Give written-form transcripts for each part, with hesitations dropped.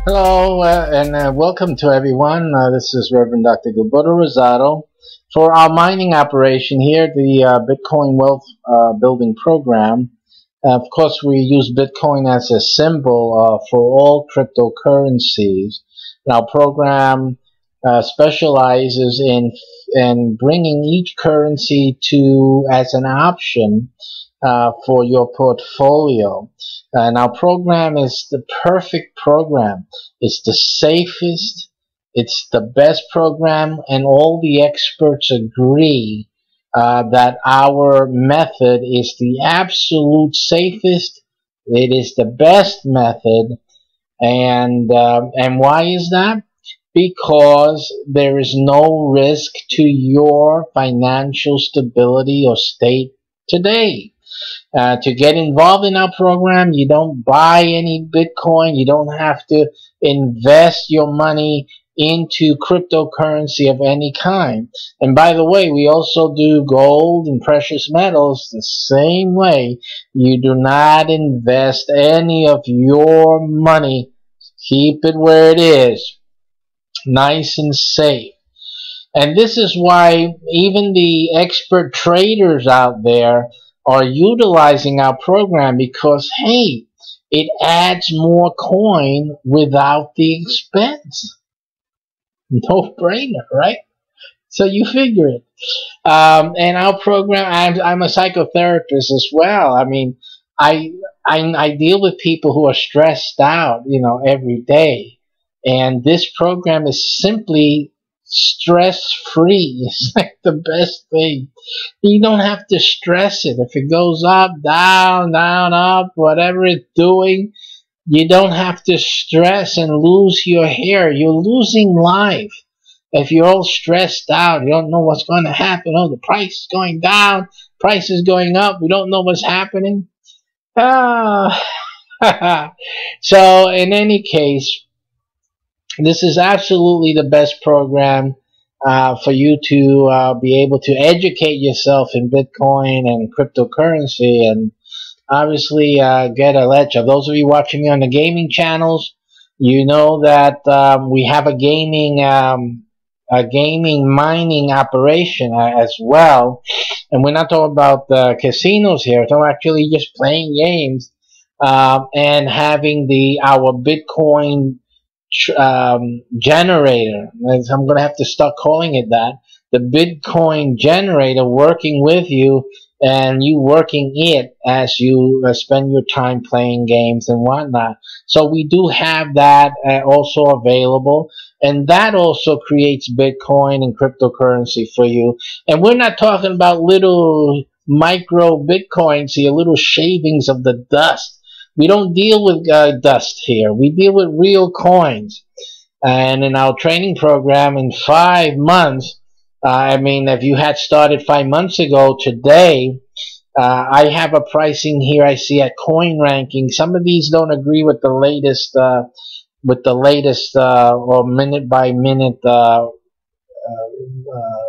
Hello and welcome to everyone. This is Reverend Dr. Gilberto Rosado. For our mining operation here, the Bitcoin Wealth Building Program, of course, we use Bitcoin as a symbol for all cryptocurrencies. And our program specializes in bringing each currency to as an option for your portfolio. And our program is the perfect program. It's the safest, it's the best program, and all the experts agree that our method is the absolute safest. It is the best method, and why is that? Because there is no risk to your financial stability or state today. To get involved in our program, you don't buy any Bitcoin. You don't have to invest your money into cryptocurrency of any kind. And by the way, we also do gold and precious metals the same way. You do not invest any of your money. Keep it where it is, nice and safe. And this is why even the expert traders out there are utilizing our program, because, hey, it adds more coin without the expense. No brainer, right? So you figure it. And our program, I'm a psychotherapist as well. I mean, I deal with people who are stressed out, every day. And this program is simply stress free. It's like the best thing. You don't have to stress it. If it goes up, down, down, up, whatever it's doing, you don't have to stress and lose your hair. You're losing life. If you're all stressed out, you don't know what's going to happen. Oh, the price is going down, price is going up. We don't know what's happening. Ah. So in any case, this is absolutely the best program for you to be able to educate yourself in Bitcoin and cryptocurrency, and obviously get a ledger. Those of you watching me on the gaming channels, you know that we have a gaming mining operation as well. And we're not talking about casinos here. We're talking actually just playing games and having our Bitcoin generator. I'm going to have to start calling it that. The Bitcoin generator working with you, and you working it as you spend your time playing games and whatnot. So we do have that also available, and that also creates Bitcoin and cryptocurrency for you. And we're not talking about little micro Bitcoins here, little shavings of the dust. We don't deal with dust here. We deal with real coins. And in our training program, in 5 months, if you had started 5 months ago, today, I have a pricing here I see at Coin Ranking. Some of these don't agree with the latest, or minute by minute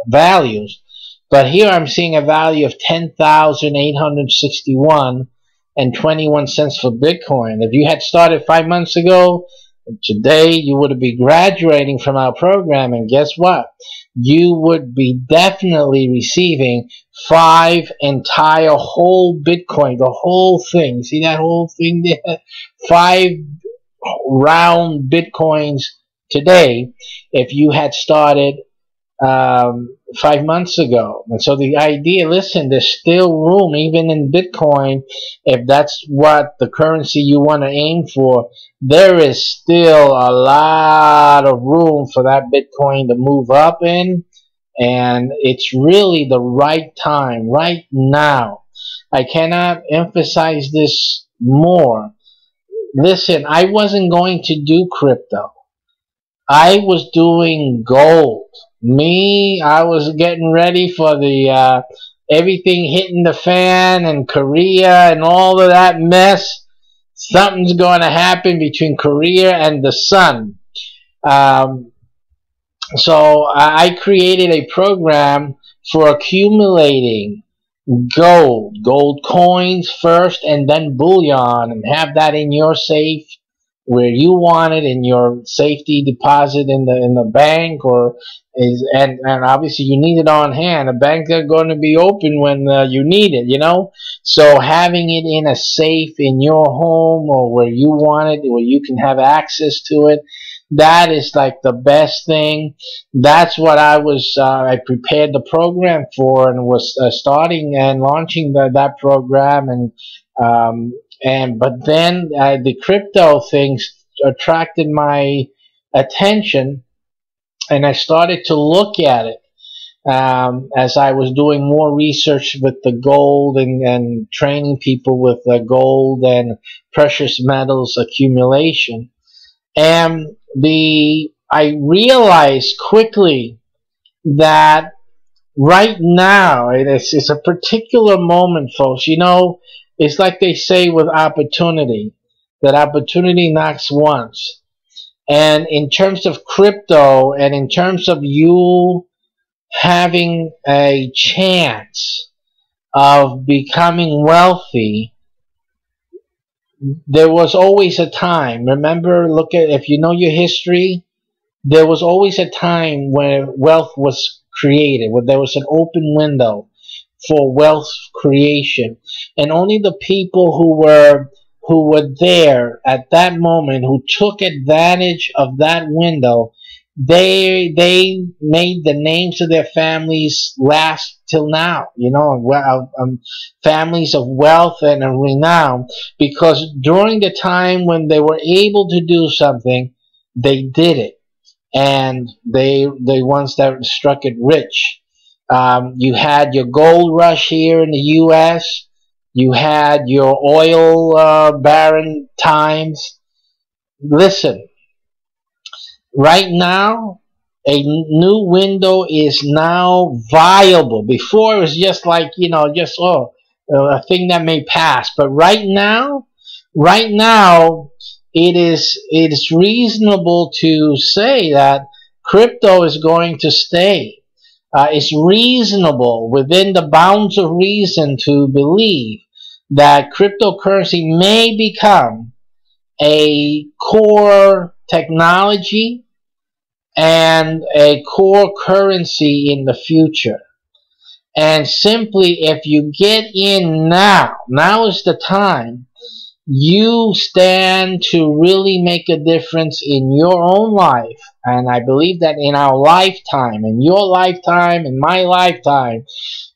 values. But here I'm seeing a value of 10,861 and 21 cents for Bitcoin. If you had started 5 months ago, today you would be graduating from our program, and guess what? You would be definitely receiving 5 entire whole Bitcoin, the whole thing. See that whole thing there? 5 round Bitcoins today if you had started 5 months ago. And so the idea, listen, there's still room, even in Bitcoin, if that's what the currency you want to aim for, there is still a lot of room for that Bitcoin to move up in, and it's really the right time, right now. I cannot emphasize this more. Listen, I wasn't going to do crypto. I was doing gold. I was getting ready for the everything hitting the fan and Korea and all of that mess. Something's going to happen between Korea and the sun. So I created a program for accumulating gold coins first, and then bullion, and have that in your safe where you want it in your safety deposit in the bank, or and obviously you need it on hand. The banks are going to be open when you need it, you know. So having it in a safe in your home or where you want it, where you can have access to it, that is like the best thing. That's what I prepared the program for, and was starting and launching that program. But then the crypto things attracted my attention, and I started to look at it as I was doing more research with the gold, and training people with the gold and precious metals accumulation. And I realized quickly that right now it's a particular moment, folks. You know, it's like they say with opportunity, that opportunity knocks once. And in terms of crypto, and in terms of you having a chance of becoming wealthy, there was always a time. Remember, look at, if you know your history, there was always a time when wealth was created, when there was an open window for wealth creation, and only the people who were there at that moment, who took advantage of that window, they made the names of their families last till now, you know, families of wealth and renown, because during the time when they were able to do something, they did it, and they ones that struck it rich. You had your gold rush here in the U.S. You had your oil barren times. Listen, right now, a new window is now viable. Before it was just like, you know, just a thing that may pass. But right now, it is reasonable to say that crypto is going to stay. It's reasonable, within the bounds of reason, to believe that cryptocurrency may become a core technology and a core currency in the future. And simply, if you get in now is the time, you stand to really make a difference in your own life. And I believe that in our lifetime, in your lifetime, in my lifetime,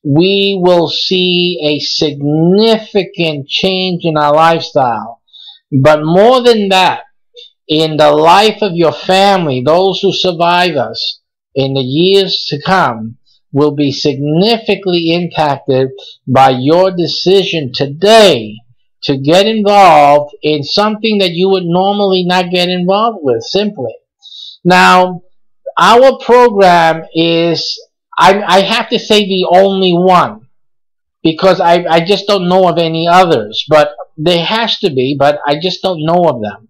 we will see a significant change in our lifestyle. But more than that, in the life of your family, those who survive us in the years to come will be significantly impacted by your decision today to get involved in something that you would normally not get involved with, simply. Now, our program is, I have to say, the only one, because I just don't know of any others. But there has to be, but I just don't know of them.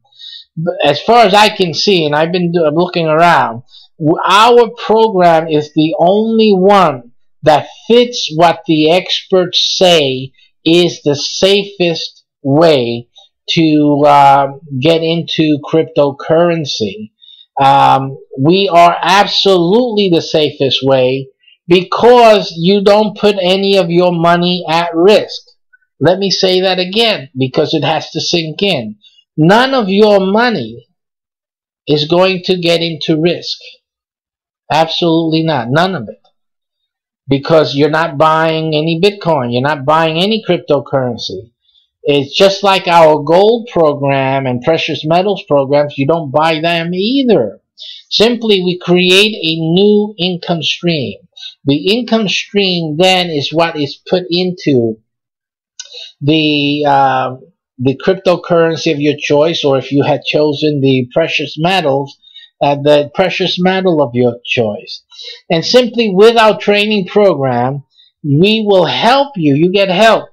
But as far as I can see, and I've been looking around, our program is the only one that fits what the experts say is the safest way to get into cryptocurrency. We are absolutely the safest way, because you don't put any of your money at risk. Let me say that again, because it has to sink in. None of your money is going to get into risk. Absolutely not. None of it. Because you're not buying any Bitcoin. You're not buying any cryptocurrency. It's just like our gold program and precious metals programs. You don't buy them either. Simply, we create a new income stream. The income stream then is what is put into the cryptocurrency of your choice, or if you had chosen the precious metals, the precious metal of your choice. And simply, with our training program, we will help you. You get help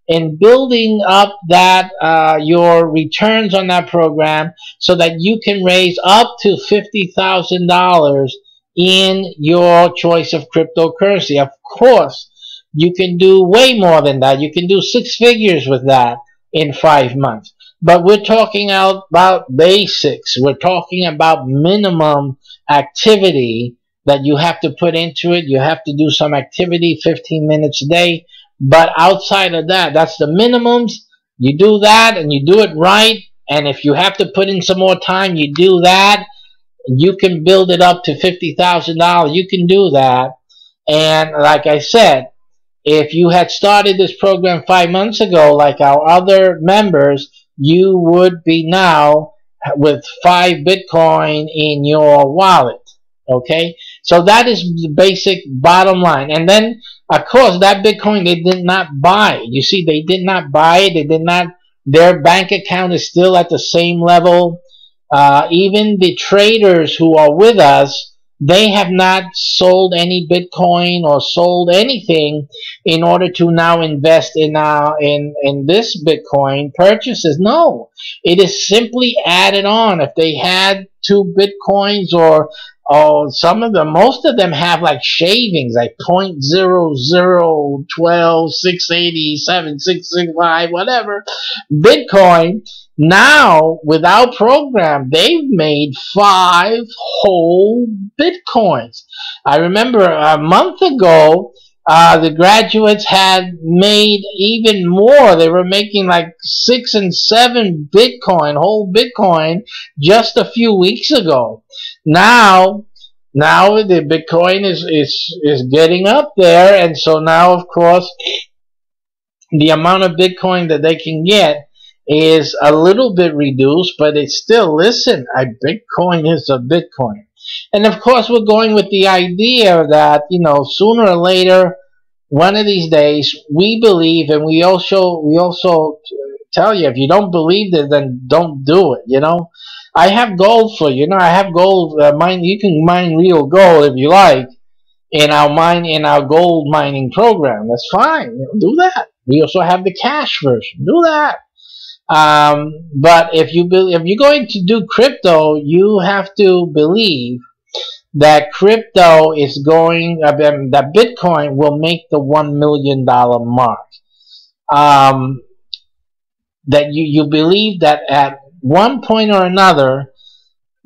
in building up that your returns on that program, so that you can raise up to $50,000 in your choice of cryptocurrency. Of course, you can do way more than that. You can do 6 figures with that in 5 months. but we're talking about basics. We're talking about minimum activity that you have to put into it. You have to do some activity, 15 minutes a day. But outside of that, that's the minimums. You do that and you do it right. And if you have to put in some more time, you do that. You can build it up to $50,000. You can do that. And like I said, if you had started this program 5 months ago, like our other members, you would be now with 5 Bitcoin in your wallet. Okay, so that is the basic bottom line. And then, of course, that Bitcoin they did not buy. You see, they did not buy it. They did not. Their bank account is still at the same level. Even the traders who are with us, they have not sold any Bitcoin or sold anything in order to now invest in this Bitcoin purchases. No, it is simply added on. If they had 2 Bitcoins or some of them, most of them have like shavings, like 0.0012, 687, 665, whatever Bitcoin. Now, with our program, they've made 5 whole Bitcoins. I remember a month ago, the graduates had made even more. They were making like 6 and 7 Bitcoin, whole Bitcoin, just a few weeks ago. Now the Bitcoin is getting up there, and so now, of course, the amount of Bitcoin that they can get is a little bit reduced, but it's still, listen, a Bitcoin is a Bitcoin. And of course, we're going with the idea that, you know, sooner or later, one of these days, we believe, and we also tell you, if you don't believe it, then don't do it, you know. I have gold for you. You know, I have gold. You can mine real gold if you like in our gold mining program. That's fine. You know, do that. We also have the cash version. Do that. But if you're going to do crypto, you have to believe that crypto is going, that Bitcoin will make the $1 million mark. That you believe that at one point or another,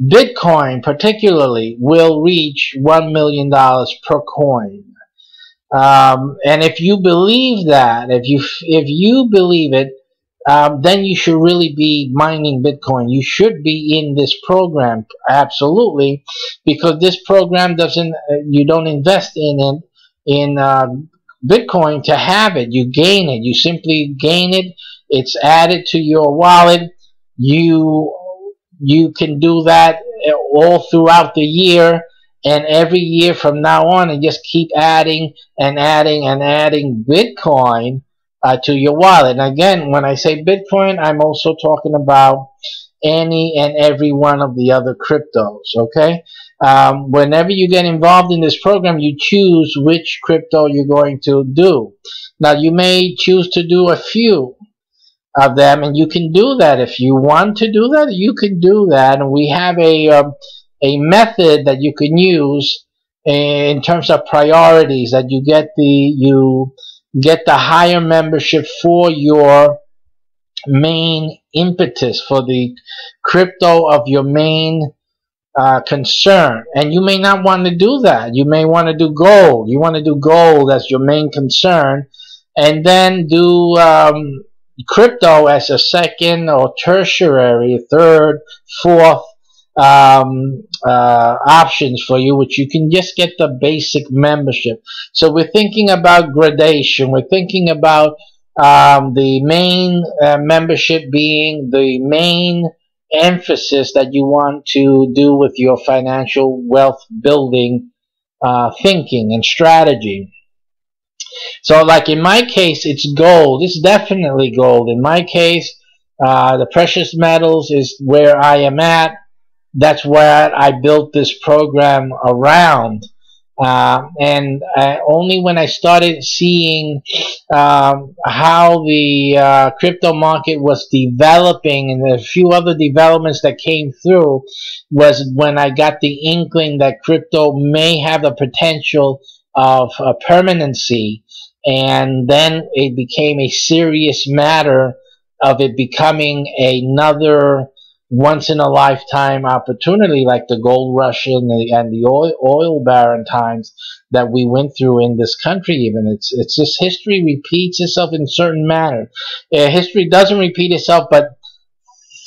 Bitcoin particularly will reach $1 million per coin. And if you believe that, if you believe it, then you should really be mining Bitcoin. You should be in this program, absolutely, because this program doesn't. You don't invest in Bitcoin to have it. You gain it. You simply gain it. It's added to your wallet. You can do that all throughout the year, and every year from now on, and just keep adding and adding and adding Bitcoin to your wallet. And again, when I say Bitcoin, I'm also talking about any and every one of the other cryptos. Okay. Whenever you get involved in this program, you choose which crypto you're going to do. Now, you may choose to do a few of them, and you can do that. If you want to do that, you can do that. And we have a method that you can use in terms of priorities, that you get the higher membership for your main impetus, for the crypto of your main concern. And you may not want to do that. You may want to do gold. You want to do gold as your main concern, and then do crypto as a second or tertiary, third, fourth options for you, which you can just get the basic membership. So we're thinking about gradation. We're thinking about the main membership being the main emphasis that you want to do with your financial wealth building thinking and strategy. So like in my case, it's gold. It's definitely gold. In my case, the precious metals is where I am at. That's where I built this program around. And only when I started seeing how the crypto market was developing, and a few other developments that came through, was when I got the inkling that crypto may have a potential of permanency. And then it became a serious matter of it becoming another once in a lifetime opportunity, like the gold rush and the oil barren times that we went through in this country. Even it's just history repeats itself in certain manner. History doesn't repeat itself, but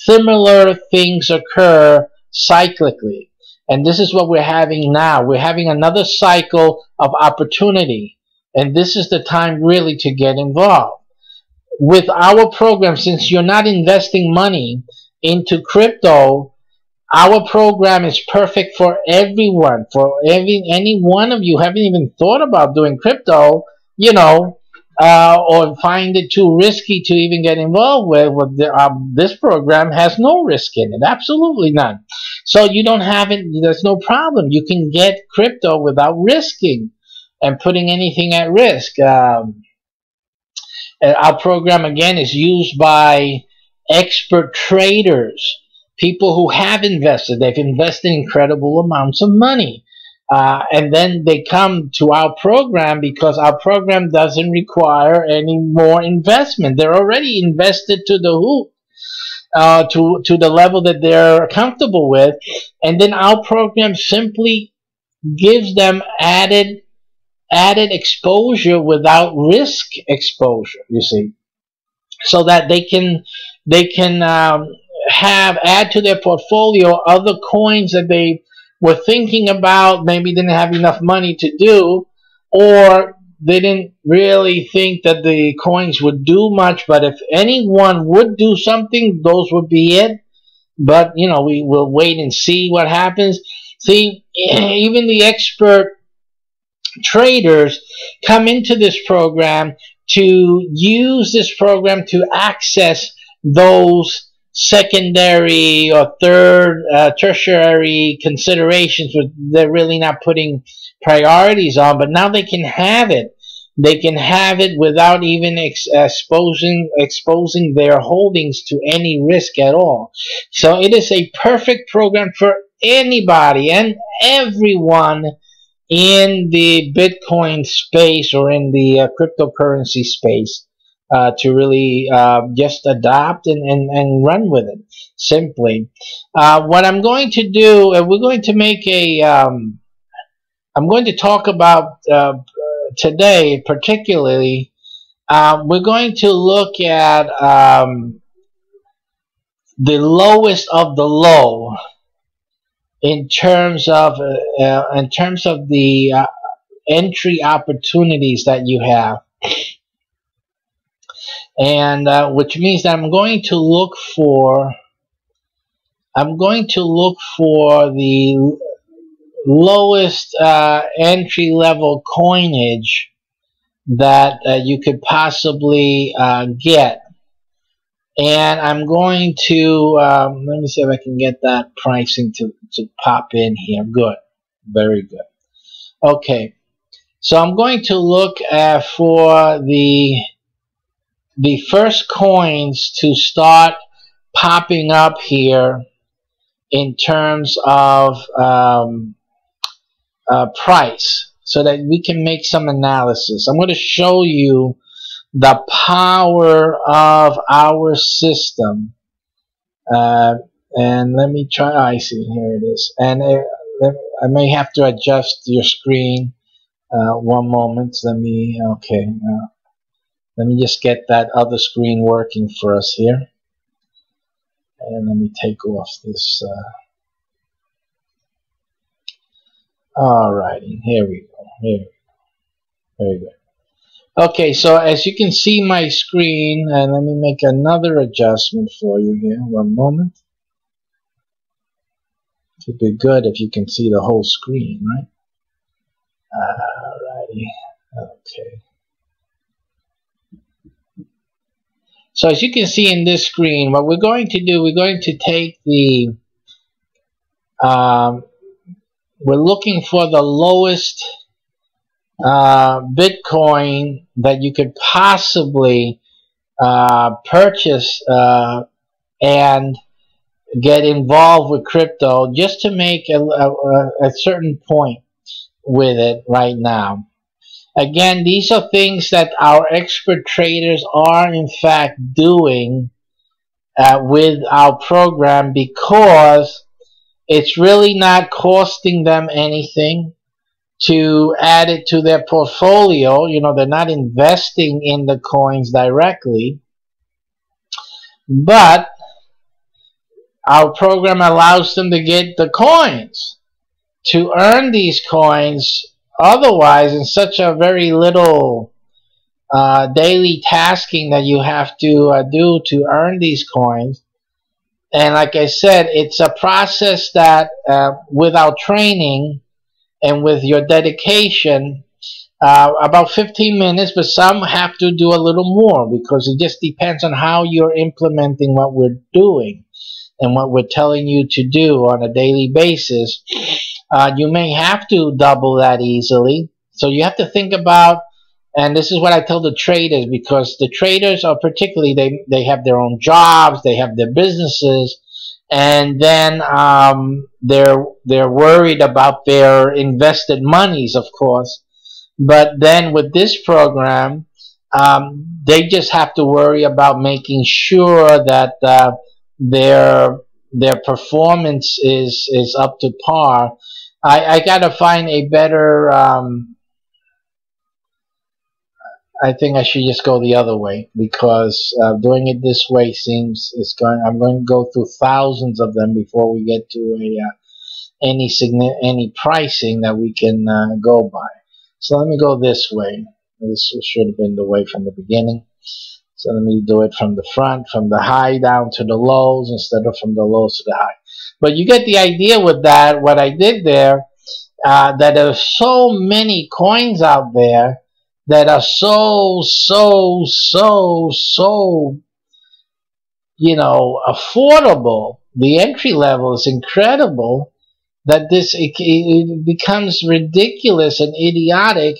similar things occur cyclically. And this is what we're having now. We're having another cycle of opportunity. And this is the time really to get involved. With our program, since you're not investing money into crypto, our program is perfect for everyone. For any one of you haven't even thought about doing crypto, or find it too risky to even get involved with this program has no risk in it, absolutely none. So you don't have it, there's no problem. You can get crypto without risking and putting anything at risk. Our program, again, is used by expert traders, people who have invested. They've invested incredible amounts of money. And then they come to our program because our program doesn't require any more investment. They're already invested to the hoop, to the level that they're comfortable with. And then our program simply gives them added exposure without risk exposure, you see, so that they can add to their portfolio other coins that they were thinking about, maybe didn't have enough money to do, or they didn't really think that the coins would do much, but if anyone would do something, those would be it. But we will wait and see what happens. See, even the expert traders come into this program to use this program to access those secondary or tertiary considerations that they're really not putting priorities on, but now they can have it. They can have it without even exposing their holdings to any risk at all. So it is a perfect program for anybody and everyone in the Bitcoin space or in the cryptocurrency space to really just adopt and run with it simply. What I'm going to do, we're going to make I'm going to talk about today particularly, we're going to look at the lowest of the low in terms of the entry opportunities that you have, and which means that I'm going to look for the lowest entry level coinage that you could possibly get. And I'm going to, let me see if I can get that pricing to pop in here. Good. Very good. Okay. So I'm going to look for the first coins to start popping up here in terms of price, so that we can make some analysis. I'm going to show you the power of our system, and let me try. I see, here it is, and I may have to adjust your screen. One moment. Let me just get that other screen working for us here, and let me take off this. Alrighty, here we go. Very good. Okay, so as you can see my screen, and let me make another adjustment for you here. One moment. It would be good if you can see the whole screen, right? Alrighty. Okay. So as you can see in this screen, what we're going to do, we're going to take the we're looking for the lowest Bitcoin that you could possibly purchase and get involved with crypto, just to make a certain point with it right now. Again, these are things that our expert traders are in fact doing with our program, because it's really not costing them anything to add it to their portfolio. You know, they're not investing in the coins directly, but our program allows them to get the coins, to earn these coins otherwise in such a very little daily tasking that you have to do to earn these coins. And like I said, it's a process that without training and with your dedication, about 15 minutes, but some have to do a little more because it just depends on how you're implementing what we're doing and what we're telling you to do on a daily basis. You may have to double that easily. So you have to think about, and this is what I tell the traders, because the traders are particularly, they have their own jobs, they have their businesses, and then they're worried about their invested monies, of course. But then with this program, they just have to worry about making sure that their performance is up to par. I gotta find a better. I think I should just go the other way, because doing it this way seems it's going. I'm going to go through thousands of them before we get to any pricing that we can go by. So let me go this way. This should have been the way from the beginning. So let me do it from the front, from the high down to the lows, instead of from the lows to the high. But you get the idea with that, what I did there, that there's so many coins out there that are so, you know, affordable. The entry level is incredible, that it becomes ridiculous and idiotic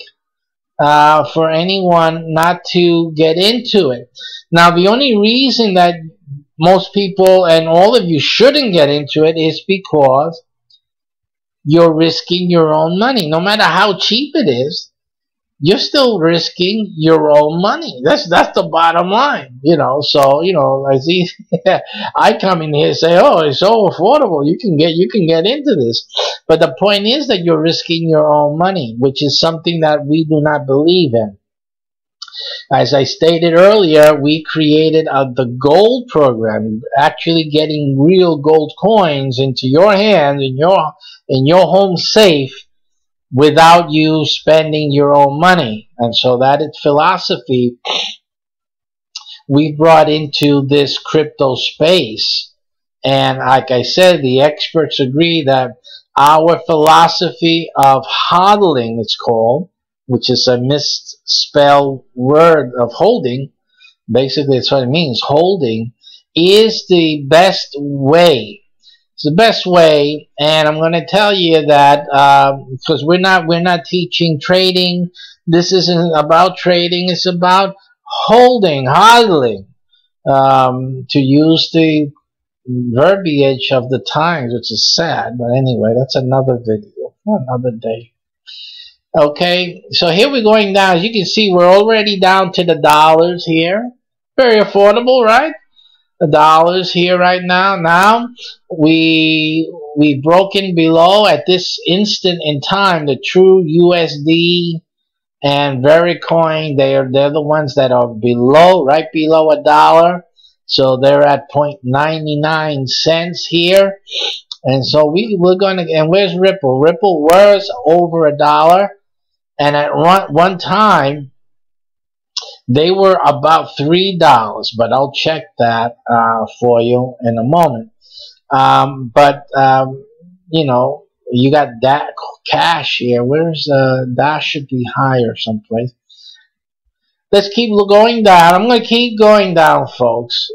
for anyone not to get into it. Now, the only reason that most people and all of you shouldn't get into it is because you're risking your own money. No matter how cheap it is, you're still risking your own money. That's the bottom line, you know. So, you know, I see, I come in here and say, oh, it's so affordable. You can get into this. But the point is that you're risking your own money, which is something that we do not believe in. As I stated earlier, we created the gold program, actually getting real gold coins into your hands, in your home safe, without you spending your own money. And so that is philosophy we brought into this crypto space. And like I said, the experts agree that our philosophy of hodling, it's called, which is a misspelled word of holding. Basically, it's what it means, holding, is the best way. It's the best way, and I'm going to tell you that because we're not teaching trading. This isn't about trading. It's about holding, hodling, to use the verbiage of the times, which is sad. But anyway, that's another video for another day. Okay, so here we're going down. As you can see, we're already down to the dollars here. Very affordable, right? The dollars here right now. Now we've broken below at this instant in time the true USD and Vericoin. They're the ones that are below, right below $1. So they're at 0.99 cents here. And so we're going to, and where's Ripple? Ripple was over $1. And at one time, they were about $3, but I'll check that for you in a moment. You know, you got that cash here. Where's that? Should be higher someplace. Let's keep going down. I'm going to keep going down, folks.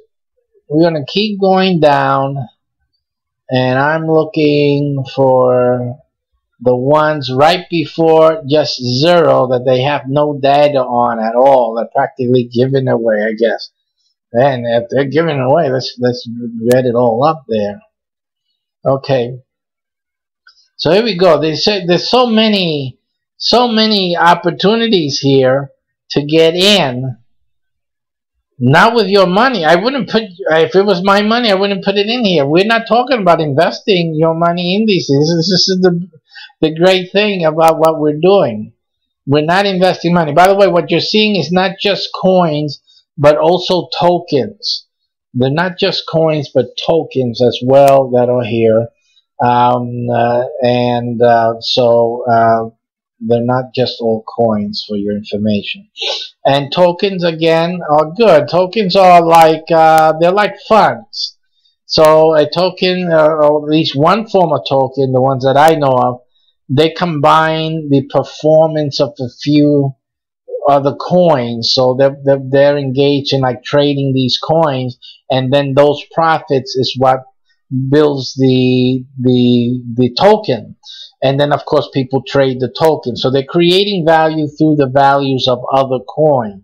We're going to keep going down, and I'm looking for the ones right before just zero that they have no data on at all. They're practically giving away, I guess. And if they're giving away, let's get it all up there. Okay. So here we go. They say there's so many opportunities here to get in Not with your money. I wouldn't put, if it was my money, I wouldn't put it in here. We're not talking about investing your money in these things. This is the great thing about what we're doing. We're not investing money. By the way, what you're seeing is not just coins, but also tokens. They're not just coins, but tokens as well that are here. They're not just all coins, for your information. And tokens, again, are good. Tokens are like, they're like funds. So a token, or at least one form of token, the ones that I know of, they combine the performance of a few other coins. So they're engaged in like trading these coins, and then those profits is what builds the token. And then of course people trade the token. So they're creating value through the values of other coins.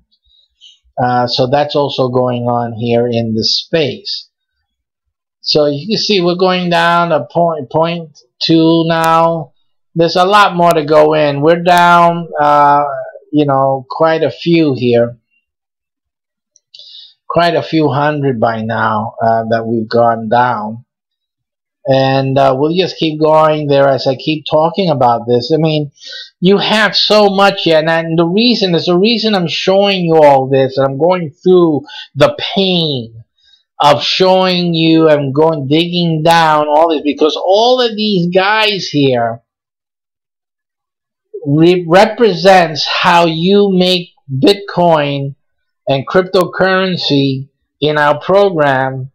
So that's also going on here in this space. So you can see we're going down to point 2 now. There's a lot more to go in. We're down, you know, quite a few here. Quite a few hundred by now that we've gone down. And we'll just keep going there as I keep talking about this. I mean, you have so much here, and there's a reason I'm showing you all this, and I'm going through the pain of showing you and digging down all this, because all of these guys here represents how you make Bitcoin and cryptocurrency in our program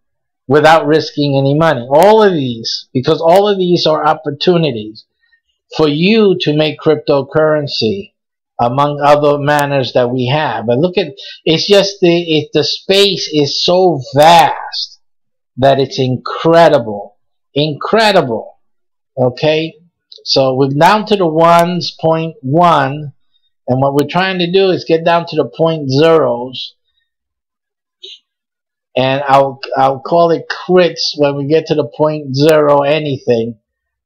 without risking any money. All of these, because all of these are opportunities for you to make cryptocurrency, among other manners that we have. But look at, it's just the space is so vast that it's incredible. Incredible. Okay? So we're down to the ones, 0.1, and what we're trying to do is get down to the 0.0s. And I'll call it crits when we get to the 0.0 anything.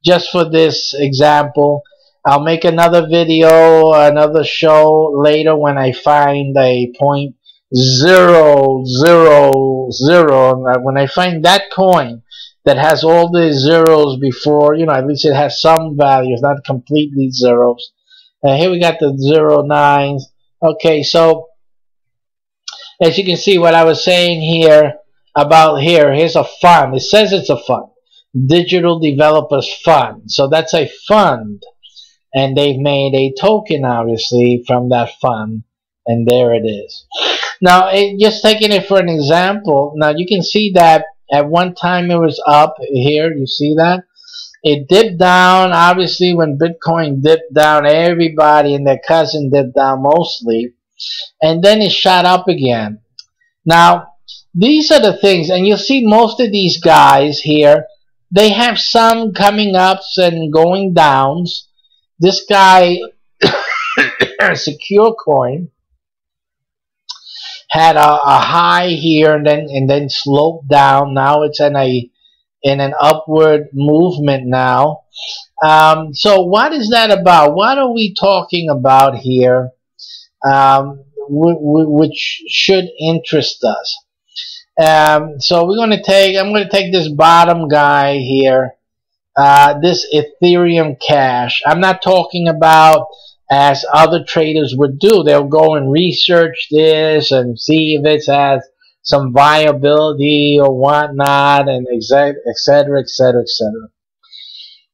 Just for this example, I'll make another video, another show later when I find a 0.000. When I find that coin that has all the zeros before, you know, at least it has some values, not completely zeros. And here we got the 0.9s. Okay, so as you can see, what I was saying here about here's a fund. It says it's a fund. Digital Developers Fund. So that's a fund. And they've made a token, obviously, from that fund. And there it is. Now, just taking it for an example, now you can see that at one time it was up here. You see that? It dipped down. Obviously, when Bitcoin dipped down, everybody and their cousin dipped down mostly. And then it shot up again. Now, these are the things, and you'll see most of these guys here, they have some coming ups and going downs. This guy, Secure Coin, had a high here and then sloped down. Now it's in an upward movement now. So what is that about? What are we talking about here? Which should interest us. So I'm going to take this bottom guy here, this Ethereum Cash. I'm not talking about as other traders would do. They'll go and research this and see if it has some viability or whatnot, and etc., etc., etc.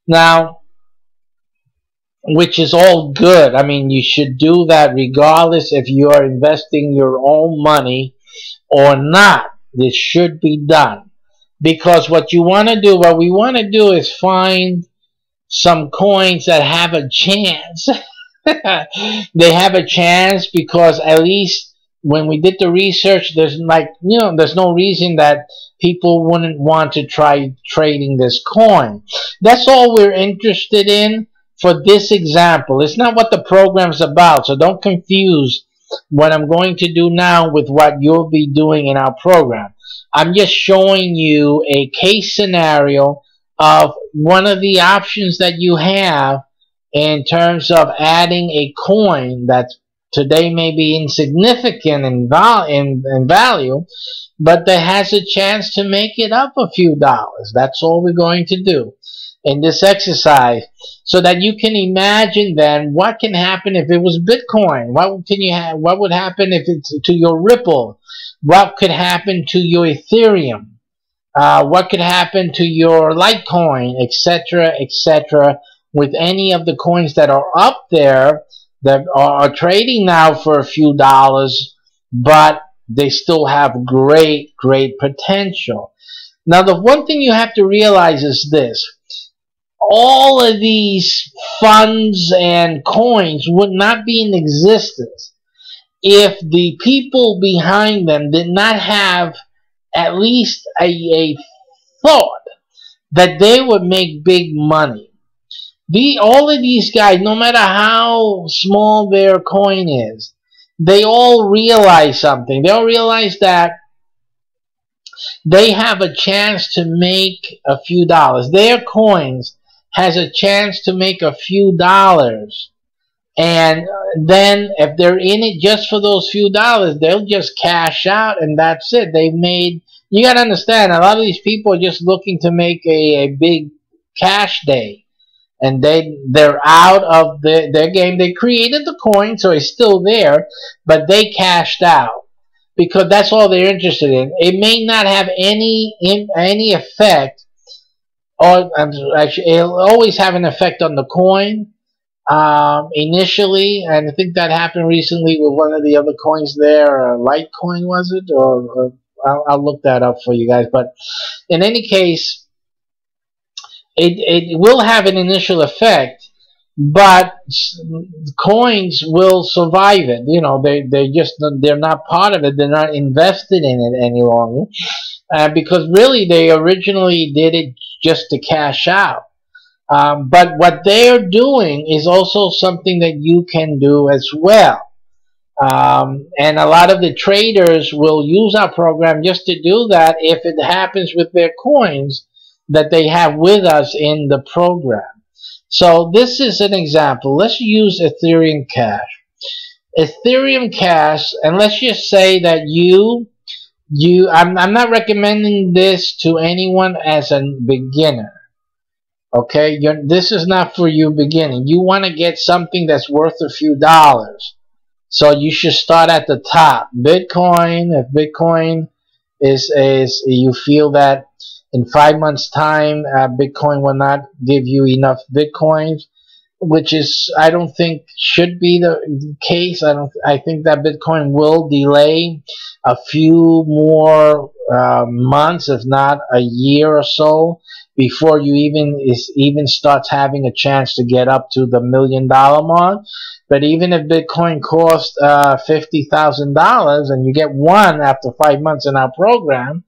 Now, which is all good. I mean, you should do that regardless if you are investing your own money or not. This should be done, because what we want to do is find some coins that have a chance. They have a chance because at least when we did the research, there's no reason that people wouldn't want to try trading this coin. That's all we're interested in for this example. It's not what the program's about, so don't confuse what I'm going to do now with what you'll be doing in our program. I'm just showing you a case scenario of one of the options that you have in terms of adding a coin that's today may be insignificant in value, but that has a chance to make it up a few dollars. That's all we're going to do in this exercise, so that you can imagine then what can happen if it was Bitcoin. What would happen if it's to your Ripple? What could happen to your Ethereum? What could happen to your Litecoin, etc., etc., with any of the coins that are up there that are trading now for a few dollars, but they still have great potential. Now, the one thing you have to realize is this: all of these funds and coins would not be in existence if the people behind them did not have at least a thought that they would make big money. All of these guys, no matter how small their coin is, they all realize something. They all realize that they have a chance to make a few dollars. Their coins has a chance to make a few dollars. And then if they're in it just for those few dollars, they'll just cash out and that's it. They've made, you got to understand, a lot of these people are just looking to make a big cash day. And they're out of their game. They created the coin, so it's still there, but they cashed out because that's all they're interested in. It may not have any effect, or actually, it'll always have an effect on the coin initially, and I think that happened recently with one of the other coins there. Litecoin, was it? Or I'll look that up for you guys. But in any case, it will have an initial effect, but coins will survive it. You know, they're not part of it. They're not invested in it any longer, because really they originally did it just to cash out. But what they're doing is also something that you can do as well. And a lot of the traders will use our program just to do that if it happens with their coins that they have with us in the program. So this is an example. Let's use Ethereum Cash. Ethereum Cash, and let's just say that I'm not recommending this to anyone as a beginner. Okay, this is not for you beginning. You want to get something that's worth a few dollars. So you should start at the top. Bitcoin, if Bitcoin is you feel that in 5 months' time, Bitcoin will not give you enough Bitcoins, which is, I don't think should be the case. I think that Bitcoin will delay a few more months, if not a year or so, before you even starts having a chance to get up to the $1 million mark. But even if Bitcoin costs $50,000 and you get one after 5 months in our program,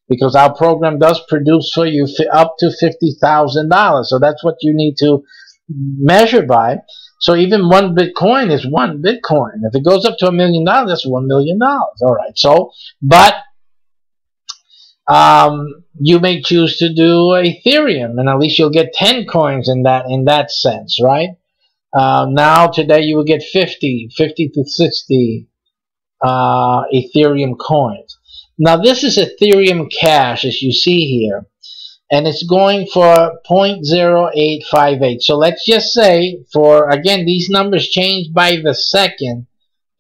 because our program does produce for you up to $50,000. So that's what you need to measure by. So even one Bitcoin is one Bitcoin. If it goes up to $1 million, that's $1 million. All right. So, but you may choose to do Ethereum, and at least you'll get 10 coins in that sense, right? Now today you will get 50 to 60 Ethereum coins. Now this is Ethereum Cash, as you see here, and it's going for 0.0858. So let's just say, for again, these numbers change by the second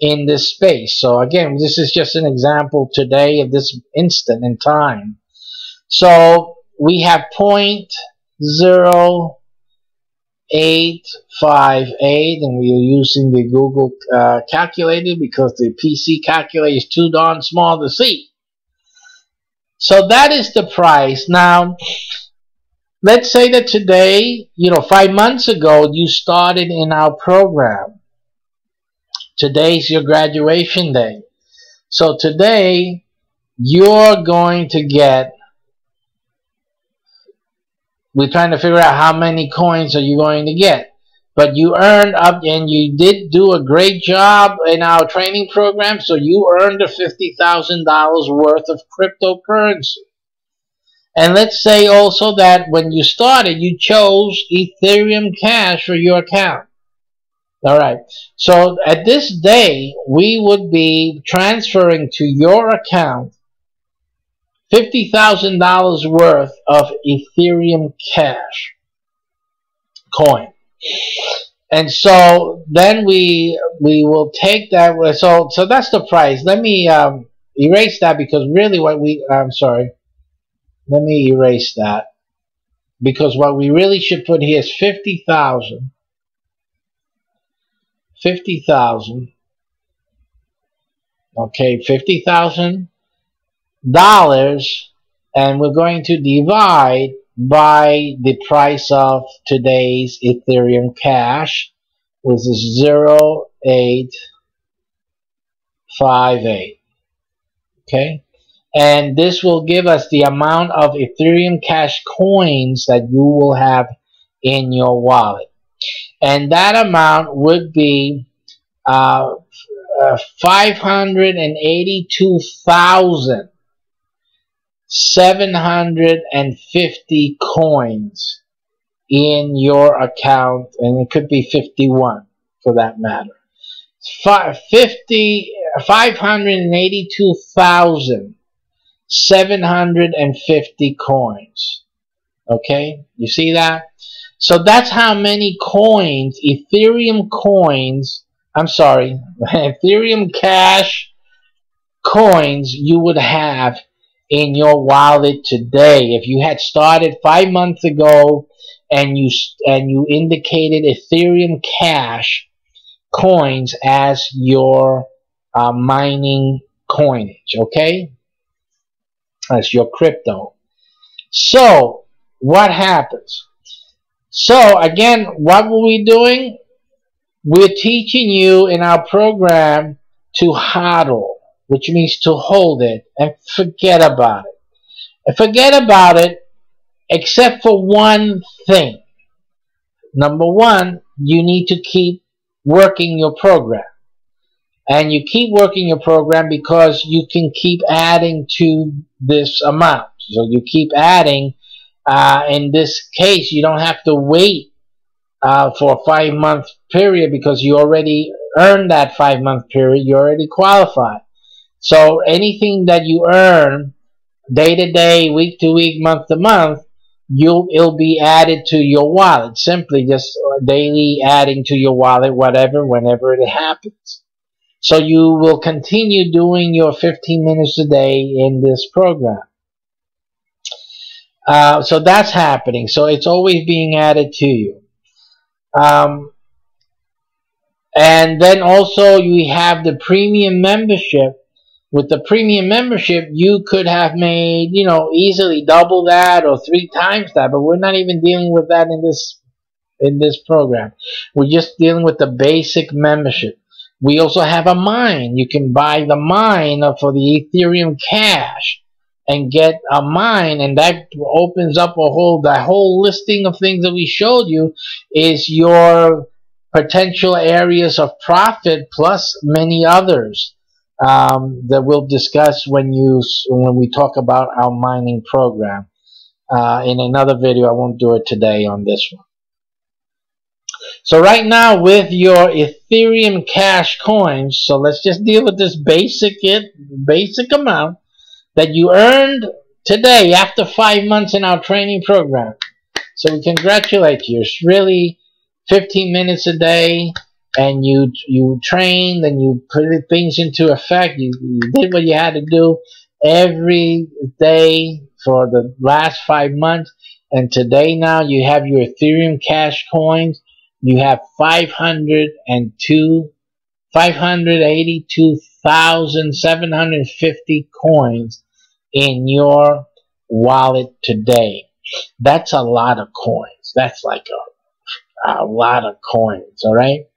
in this space. So again, this is just an example today of this instant in time. So we have 0.0858, and we are using the Google calculator because the PC calculator is too darn small to see. So that is the price. Now, let's say that today, 5 months ago, you started in our program. Today's your graduation day. So today, you're going to get, we're trying to figure out how many coins are you going to get. But you earned up, and you did do a great job in our training program, so you earned $50,000 worth of cryptocurrency. And let's say also that when you started, you chose Ethereum Cash for your account. All right. So at this day, we would be transferring to your account $50,000 worth of Ethereum Cash coin. And so then we will take that. So that's the price. Let me erase that, because really what we I'm sorry. Let me erase that, because what we really should put here is 50,000. 50,000. Okay, $50,000, and we're going to divide by the price of today's Ethereum Cash, which is 0.858. Okay, and this will give us the amount of Ethereum Cash coins that you will have in your wallet, and that amount would be 582,750 coins in your account, and it could be 51 for that matter. 582,750 coins. Okay, you see that? So that's how many coins, Ethereum coins, I'm sorry, Ethereum Cash coins you would have in your wallet today. If you had started 5 months ago and you indicated Ethereum Cash coins as your mining coinage, okay? As your crypto. So what happens? So again, what were we doing? We're teaching you in our program to hodl, which means to hold it and forget about it. And forget about it except for one thing. Number one, you need to keep working your program. And you keep working your program because you can keep adding to this amount. So you keep adding. In this case, you don't have to wait for a 5-month period, because you already earned that 5-month period. You already qualified. So anything that you earn day to day, week to week, month to month, it'll be added to your wallet. Simply just daily adding to your wallet, whenever it happens. So you will continue doing your 15 minutes a day in this program. So that's happening. So it's always being added to you. And then also you have the premium membership. With the premium membership, you could have made, easily double that or 3 times that, but we're not even dealing with that in this program. We're just dealing with the basic membership. We also have a mine. You can buy the mine for the Ethereum Cash and get a mine, and that opens up the whole listing of things that we showed you is your potential areas of profit, plus many others that we'll discuss when we talk about our mining program in another video. I won't do it today on this one. So right now with your Ethereum Cash coins, so let's just deal with this basic amount that you earned today after 5 months in our training program. So we congratulate you. It's really 15 minutes a day, and you trained and you put things into effect. You did what you had to do every day for the last 5 months, and today now you have your Ethereum Cash coins. You have 582,750 coins in your wallet today. That's a lot of coins. That's like a lot of coins, all right?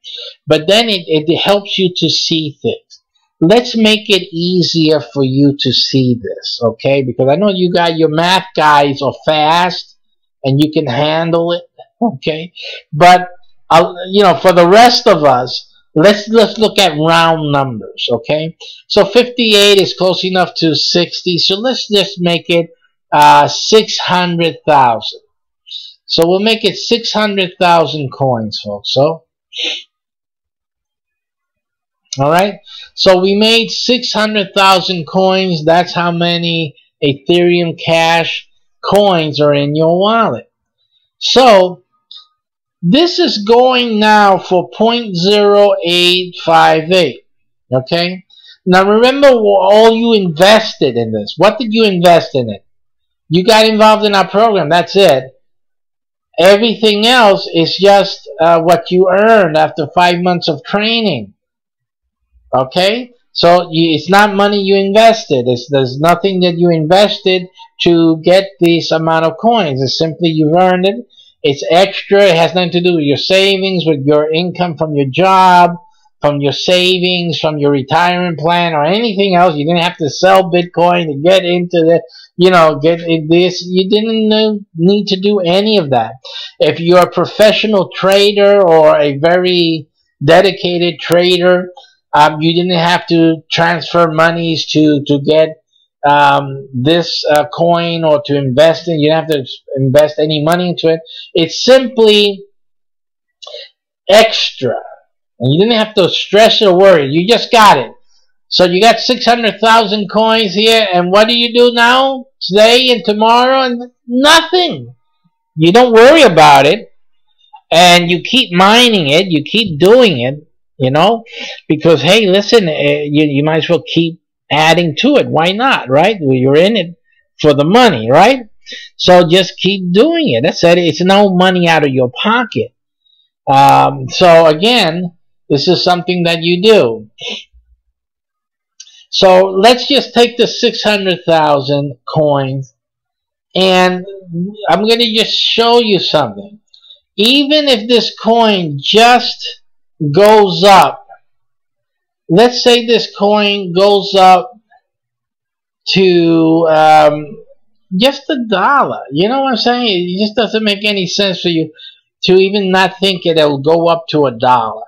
But then it helps you to see things. Let's make it easier for you to see this, okay? Because I know you got your math guys are fast and you can handle it, okay? But for the rest of us, let's look at round numbers, okay? So 58 is close enough to 60, so let's just make it 600,000. So we'll make it 600,000 coins, folks. So Alright, so we made 600,000 coins. That's how many Ethereum Cash coins are in your wallet. So this is going now for 0.0858. Okay, now remember all you invested in this. What did you invest in it? You got involved in our program, that's it. Everything else is just what you earned after 5 months of training. Okay, so it's not money you invested. There's nothing that you invested to get this amount of coins. It's simply you've earned it. It's extra. It has nothing to do with your savings, with your income from your job, from your savings, from your retirement plan, or anything else. You didn't have to sell Bitcoin to get into the, get this. You didn't need to do any of that. If you're a professional trader or a very dedicated trader, you didn't have to transfer monies to get this coin or to invest in. You don't have to invest any money into it. It's simply extra. And you didn't have to stress or worry. You just got it. So you got 600,000 coins here, and what do you do now, today and tomorrow? And nothing. You don't worry about it, and you keep mining it. You keep doing it. Because hey, listen, you might as well keep adding to it. Why not, right? Well, you're in it for the money, right? So just keep doing it. That's it. It's no money out of your pocket. So again, this is something that you do. So let's just take the 600,000 coins, and I'm going to just show you something. Even if this coin just goes up, let's say this coin goes up to just $1. You know what I'm saying? It just doesn't make any sense for you to even not think it'll go up to $1.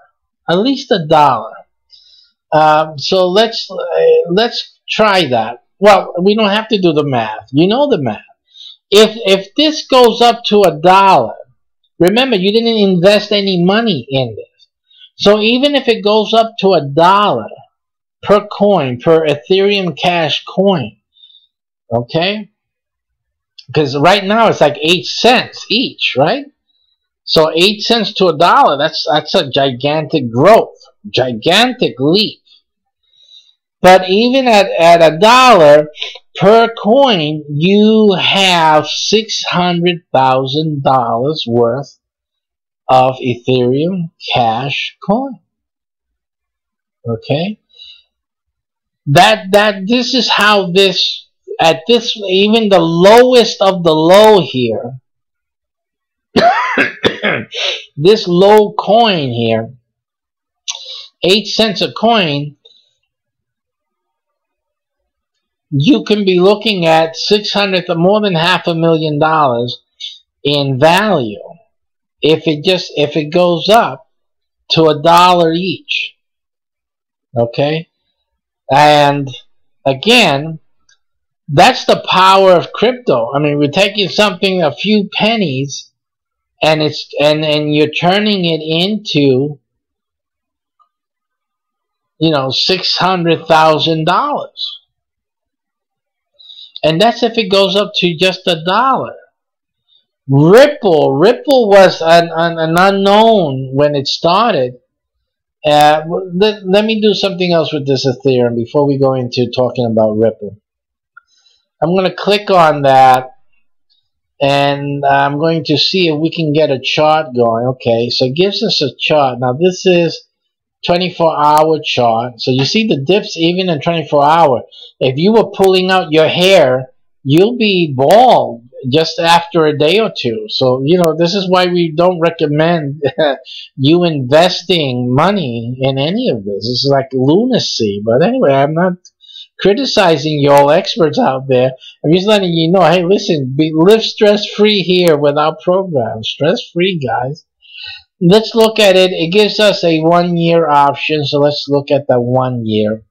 At least $1. So let's try that. Well, we don't have to do the math. You know the math. If this goes up to $1, remember, you didn't invest any money in this. So even if it goes up to $1 per coin, per Ethereum Cash coin, okay? Because right now it's like 8 cents each, right? So 8 cents to $1, that's a gigantic growth, gigantic leap. But even at $1 per coin, you have $600,000 worth of Ethereum Cash coin. Okay, this is how this, at this, even the lowest of the low here, this low coin here, 8 cents a coin, you can be looking at more than $500,000 in value if it goes up to $1 each. Okay, and again, that's the power of crypto. I mean, we're taking something, a few pennies, and you're turning it into $600,000. And that's if it goes up to just $1. Ripple was an unknown when it started. Let me do something else with this Ethereum before we go into talking about Ripple. I'm going to click on that, and I'm going to see if we can get a chart going. Okay, so it gives us a chart. Now this is 24-hour chart. So you see the dips even in 24-hour. If you were pulling out your hair, you'll be bald just after a day or two. So, this is why we don't recommend you investing money in any of this. This is like lunacy. But anyway, I'm not criticizing you all experts out there. I'm just letting you know, hey, listen, live stress-free here with our program. Stress-free, guys. Let's look at it. It gives us a 1-year option. So let's look at the 1 year.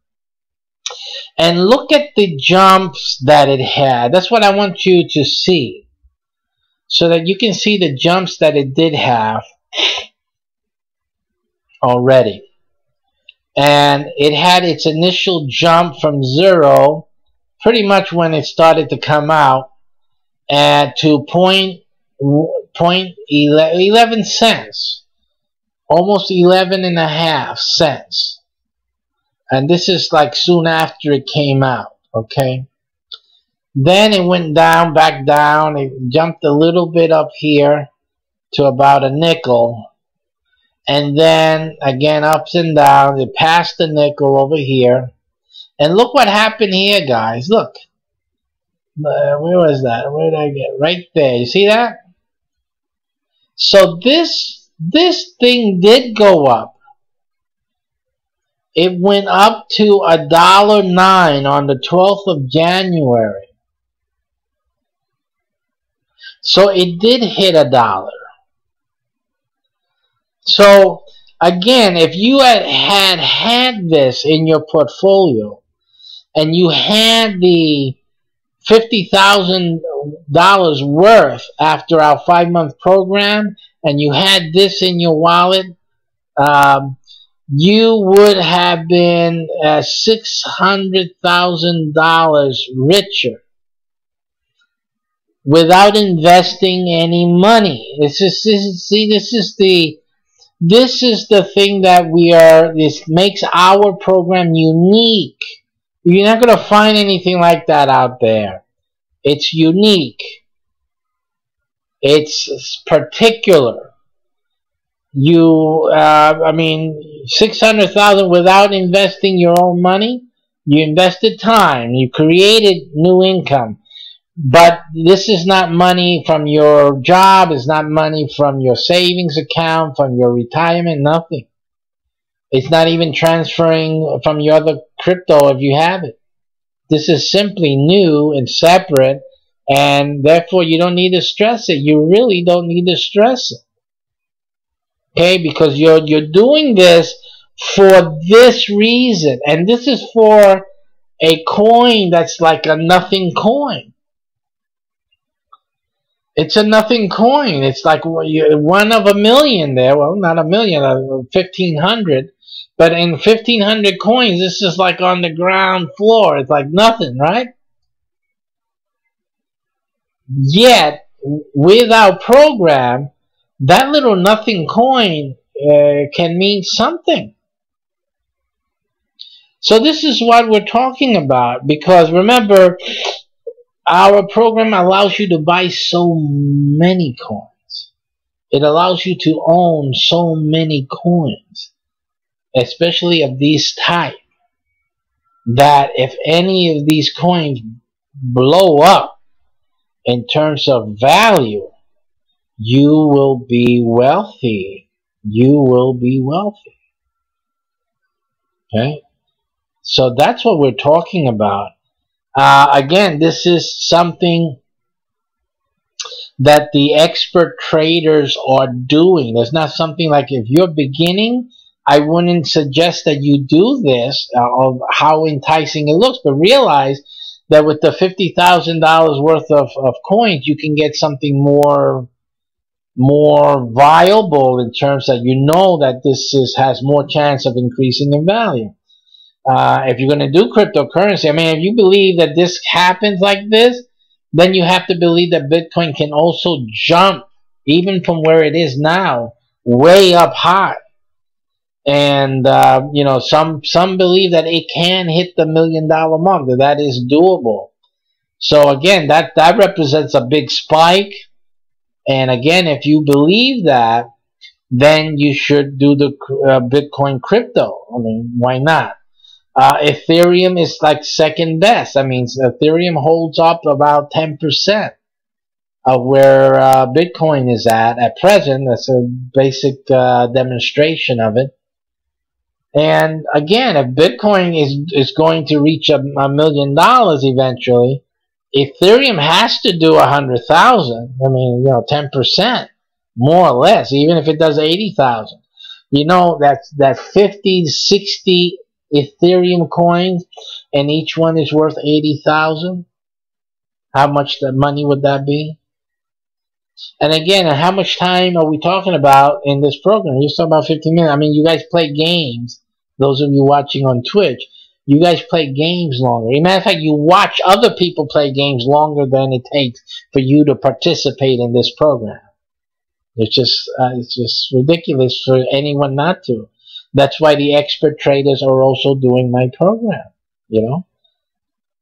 And look at the jumps that it had. That's what I want you to see, so that you can see the jumps that it did have already. and it had its initial jump from 0, pretty much when it started to come out, to point 11 cents, almost 11 and a half cents. And this is like soon after it came out, okay? Then it went down, back down. It jumped a little bit up here to about a nickel. And then, again, ups and downs. It passed the nickel over here. And look what happened here, guys. Look. Where was that? Where did I get? Right there. You see that? So this thing did go up. It went up to $1.09 on the 12th of January. So it did hit $1. So again, if you had this in your portfolio, and you had the $50,000 worth after our 5-month program, and you had this in your wallet, you would have been $600,000 richer without investing any money. This is the thing that this makes our program unique. You're not going to find anything like that out there. It's unique. It's particular. I mean, $600,000 without investing your own money. You invested time. You created new income. But this is not money from your job. It's not money from your savings account, from your retirement, nothing. It's not even transferring from your other crypto if you have it. This is simply new and separate, and therefore you don't need to stress it. You really don't need to stress it. Okay, because you're doing this for this reason, and this is for a coin that's like a nothing coin. It's a nothing coin. It's like one of a million there. Well, not a million, 1,500. But in 1,500 coins, this is like on the ground floor. It's like nothing, right? Yet, with our program, that little nothing coin can mean something. So this is what we're talking about. Because remember, our program allows you to buy so many coins. It allows you to own so many coins, especially of these type, that if any of these coins blow up in terms of value, you will be wealthy. You will be wealthy. Okay? So that's what we're talking about. Again, this is something that the expert traders are doing. It's not something like, if you're beginning, I wouldn't suggest that you do this, of how enticing it looks, but realize that with the $50,000 worth of coins, you can get something more viable in terms that you know that this has more chance of increasing in value. If you're going to do cryptocurrency, I mean, if you believe that this happens like this, then you have to believe that Bitcoin can also jump, even from where it is now, way up high. And, you know, some believe that it can hit the $1 million mark, that is doable. So again, that represents a big spike. And again, if you believe that, then you should do the Bitcoin crypto. I mean, why not? Ethereum is like second best. I mean, Ethereum holds up about 10% of where Bitcoin is at present. That's a basic demonstration of it. And again, if Bitcoin is going to reach $1 million eventually, Ethereum has to do 100,000. I mean, you know, 10%, more or less. Even if it does 80,000, you know, that 50, 60 Ethereum coins, and each one is worth 80,000. How much money would that be? And again, how much time are we talking about in this program? You're talking about 15 minutes. I mean, you guys play games. Those of you watching on Twitch, you guys play games longer. As a matter of fact, you watch other people play games longer than it takes for you to participate in this program. It's just ridiculous for anyone not to. That's why the expert traders are also doing my program. You know,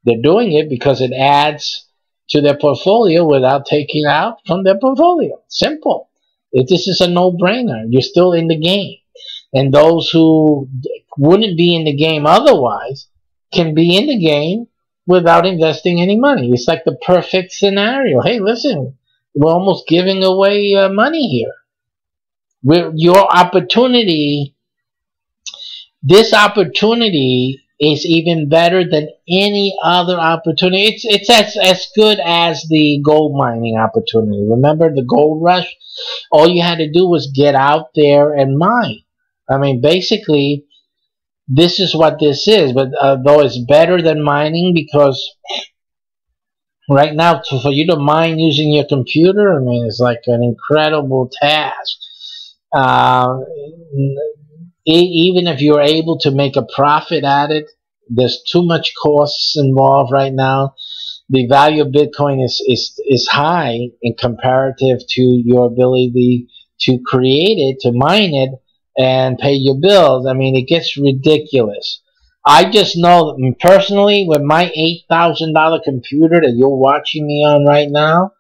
they're doing it because it adds to their portfolio without taking out from their portfolio. Simple. This is a no-brainer. You're still in the game. And those who wouldn't be in the game otherwise can be in the game without investing any money. It's like the perfect scenario. Hey, listen, we're almost giving away money here. Your opportunity, this opportunity is even better than any other opportunity. It's as good as the gold mining opportunity. Remember the gold rush? All you had to do was get out there and mine. I mean, basically, this is what this is. But though it's better than mining, because right now, for you to mine using your computer, I mean, it's like an incredible task. Even if you're able to make a profit at it, there's too much costs involved right now. The value of Bitcoin is high in comparative to your ability to create it, to mine it, and pay your bills. I mean, it gets ridiculous. I just know personally, with my $8,000 computer that you're watching me on right now,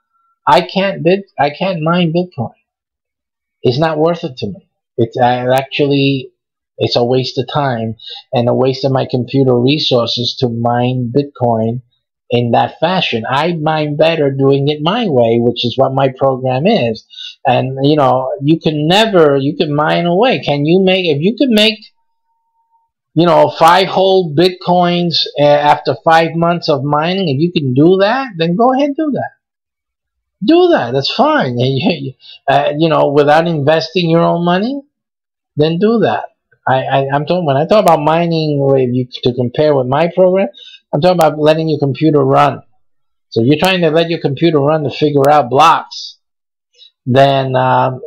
I can't mine Bitcoin. It's not worth it to me. It's a waste of time and a waste of my computer resources to mine Bitcoin in that fashion. I mine better doing it my way, which is what my program is. And you know, you can mine away. If you can make, you know, 5 whole Bitcoins after 5 months of mining, if you can do that, then go ahead and do that. Do that. That's fine. You know, without investing your own money, then do that. I'm talking, when I talk about mining, to compare with my program, I'm talking about letting your computer run. So if you're trying to let your computer run to figure out blocks, then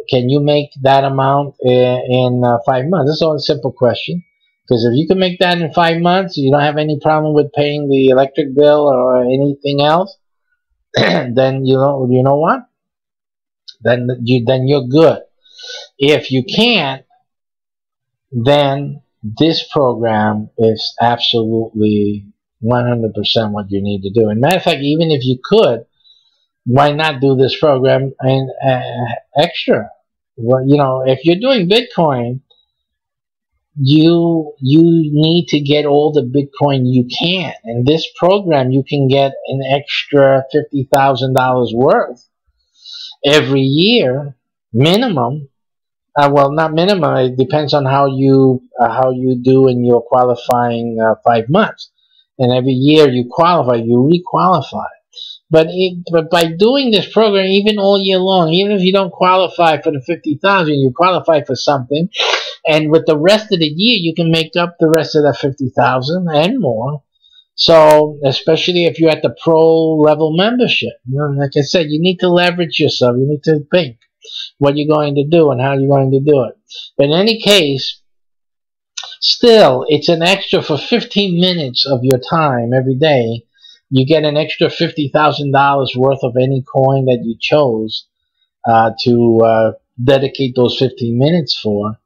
can you make that amount in 5 months? That's all a simple question. Because if you can make that in 5 months, you don't have any problem with paying the electric bill or anything else, then you know what? Then you're good. If you can't, then this program is absolutely 100% what you need to do. And matter of fact, even if you could, why not do this program and extra? Well, you know, if you're doing Bitcoin, you need to get all the Bitcoin you can. In this program, you can get an extra $50,000 worth every year, minimum. Well, not minimum. It depends on how you do in your qualifying 5 months. And every year you qualify, you re-qualify. But by doing this program, even all year long, even if you don't qualify for the 50,000, you qualify for something. And with the rest of the year, you can make up the rest of that 50,000 and more. So, especially if you're at the pro level membership, you know, like I said, you need to leverage yourself. You need to think what you're going to do and how you're going to do it. But in any case, still, it's an extra for 15 minutes of your time every day. You get an extra $50,000 worth of any coin that you chose to dedicate those 15 minutes for.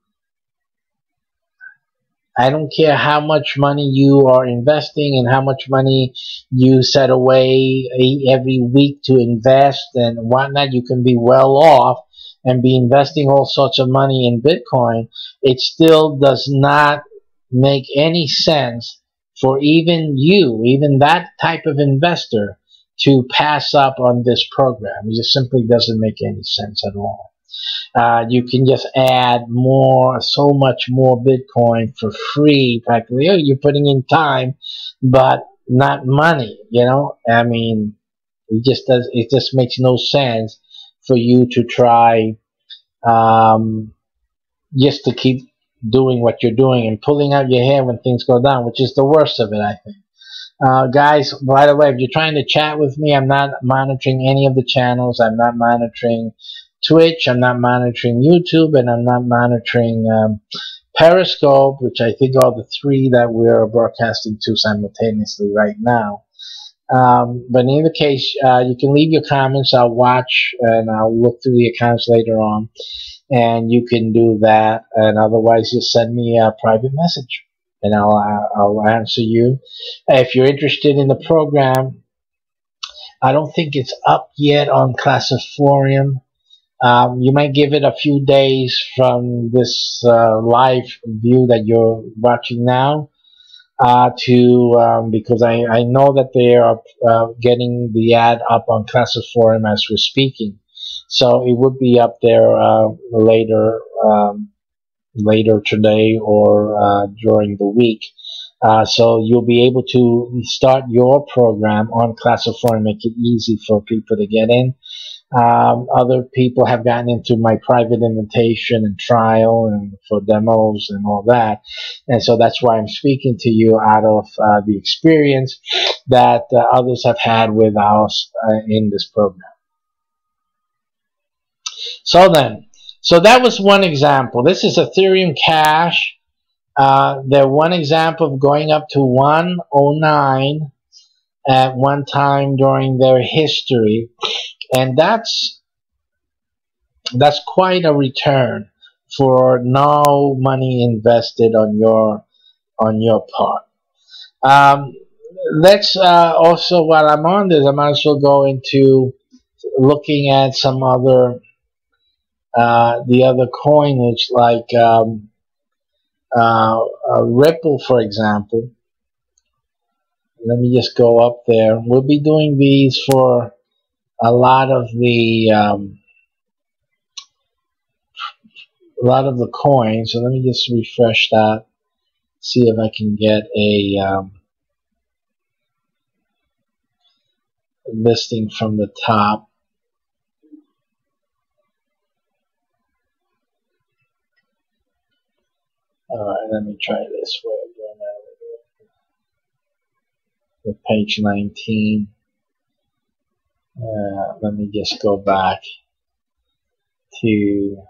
I don't care how much money you are investing and how much money you set away every week to invest and whatnot. You can be well off and be investing all sorts of money in Bitcoin. It still does not make any sense for even that type of investor, to pass up on this program. It just simply doesn't make any sense at all. You can just add so much more Bitcoin for free, practically. You're putting in time, but not money, you know? I mean, it just makes no sense for you to try, just to keep doing what you're doing and pulling out your hair when things go down, which is the worst of it, I think. Guys, by the way, if you're trying to chat with me, I'm not monitoring any of the channels. I'm not monitoring Twitch, I'm not monitoring YouTube, and I'm not monitoring Periscope, which I think are the three that we're broadcasting to simultaneously right now. But in either case, you can leave your comments. I'll watch and I'll look through the accounts later on, and you can do that. And otherwise, just send me a private message, and I'll answer you. If you're interested in the program, I don't think it's up yet on Classiforum. You might give it a few days from this live view that you're watching now because I know that they are getting the ad up on Classiforum as we're speaking. So it would be up there later today or during the week. So you'll be able to start your program on Classiforum, make it easy for people to get in. Other people have gotten into my private invitation and trial and for demos and all that, and so that's why I'm speaking to you out of the experience that others have had with us in this program. So that was one example. This is Ethereum Cash. They're one example of going up to 109 at one time during their history. And that's quite a return for no money invested on your part. Let's also, while I'm on this, I might as well go into looking at some other the other coinage like Ripple, for example. Let me just go up there. We'll be doing these for a lot of the coins. So let me just refresh that, see if I can get a listing from the top. Alright, let me try this way again with page 19. Let me just go back to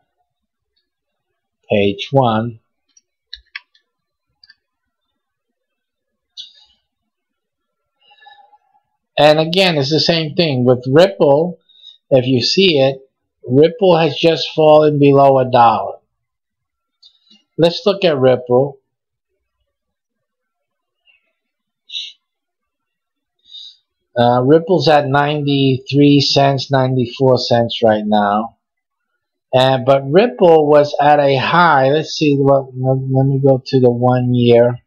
page 1. And again, it's the same thing with Ripple. If you see it, Ripple has just fallen below $1. Let's look at Ripple. Ripple's at 93 cents, 94 cents right now. But Ripple was at a high. Let's see. Let me go to the 1 year.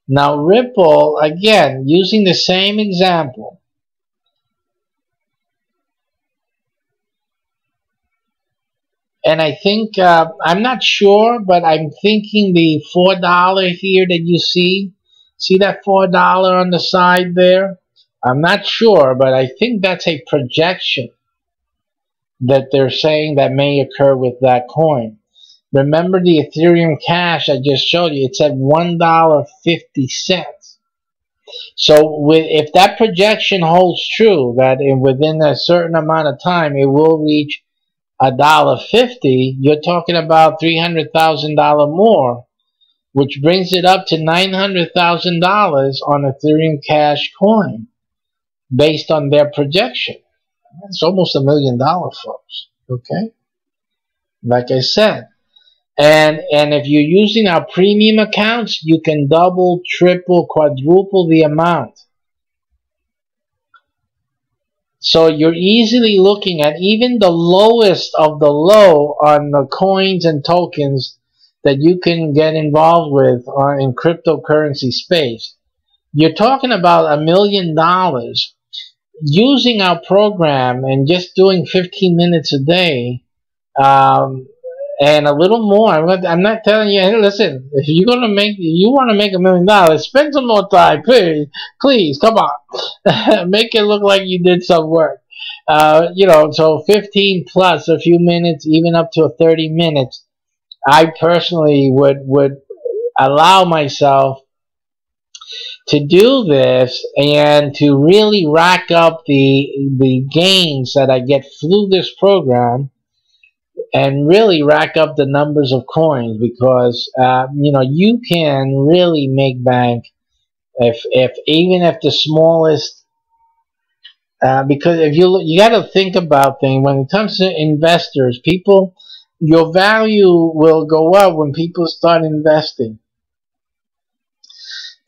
Now Ripple, again, using the same example. And I think, I'm not sure, but I'm thinking the $4 here that you see that $4 on the side there? I'm not sure, but I think that's a projection that they're saying that may occur with that coin. Remember the Ethereum Cash I just showed you, it's at $1.50. So if that projection holds true, that within a certain amount of time it will reach $1.50, you're talking about $300,000 more, which brings it up to $900,000 on Ethereum Cash coin based on their projection. It's almost $1 million, folks. Okay? Like I said. And if you're using our premium accounts, you can double, triple, quadruple the amount. So you're easily looking at even the lowest of the low on the coins and tokens that you can get involved with in cryptocurrency space. You're talking about $1 million using our program and just doing 15 minutes a day, and a little more. I'm not telling you, hey, listen, if you want to make $1 million, spend some more time, please, come on, make it look like you did some work. So 15 plus a few minutes, even up to 30 minutes. I personally would allow myself to do this and to really rack up the gains that I get through this program, and really rack up the numbers of coins, because you can really make bank if even if the smallest, because if you got to think about things when it comes to investors. People, your value will go up when people start investing.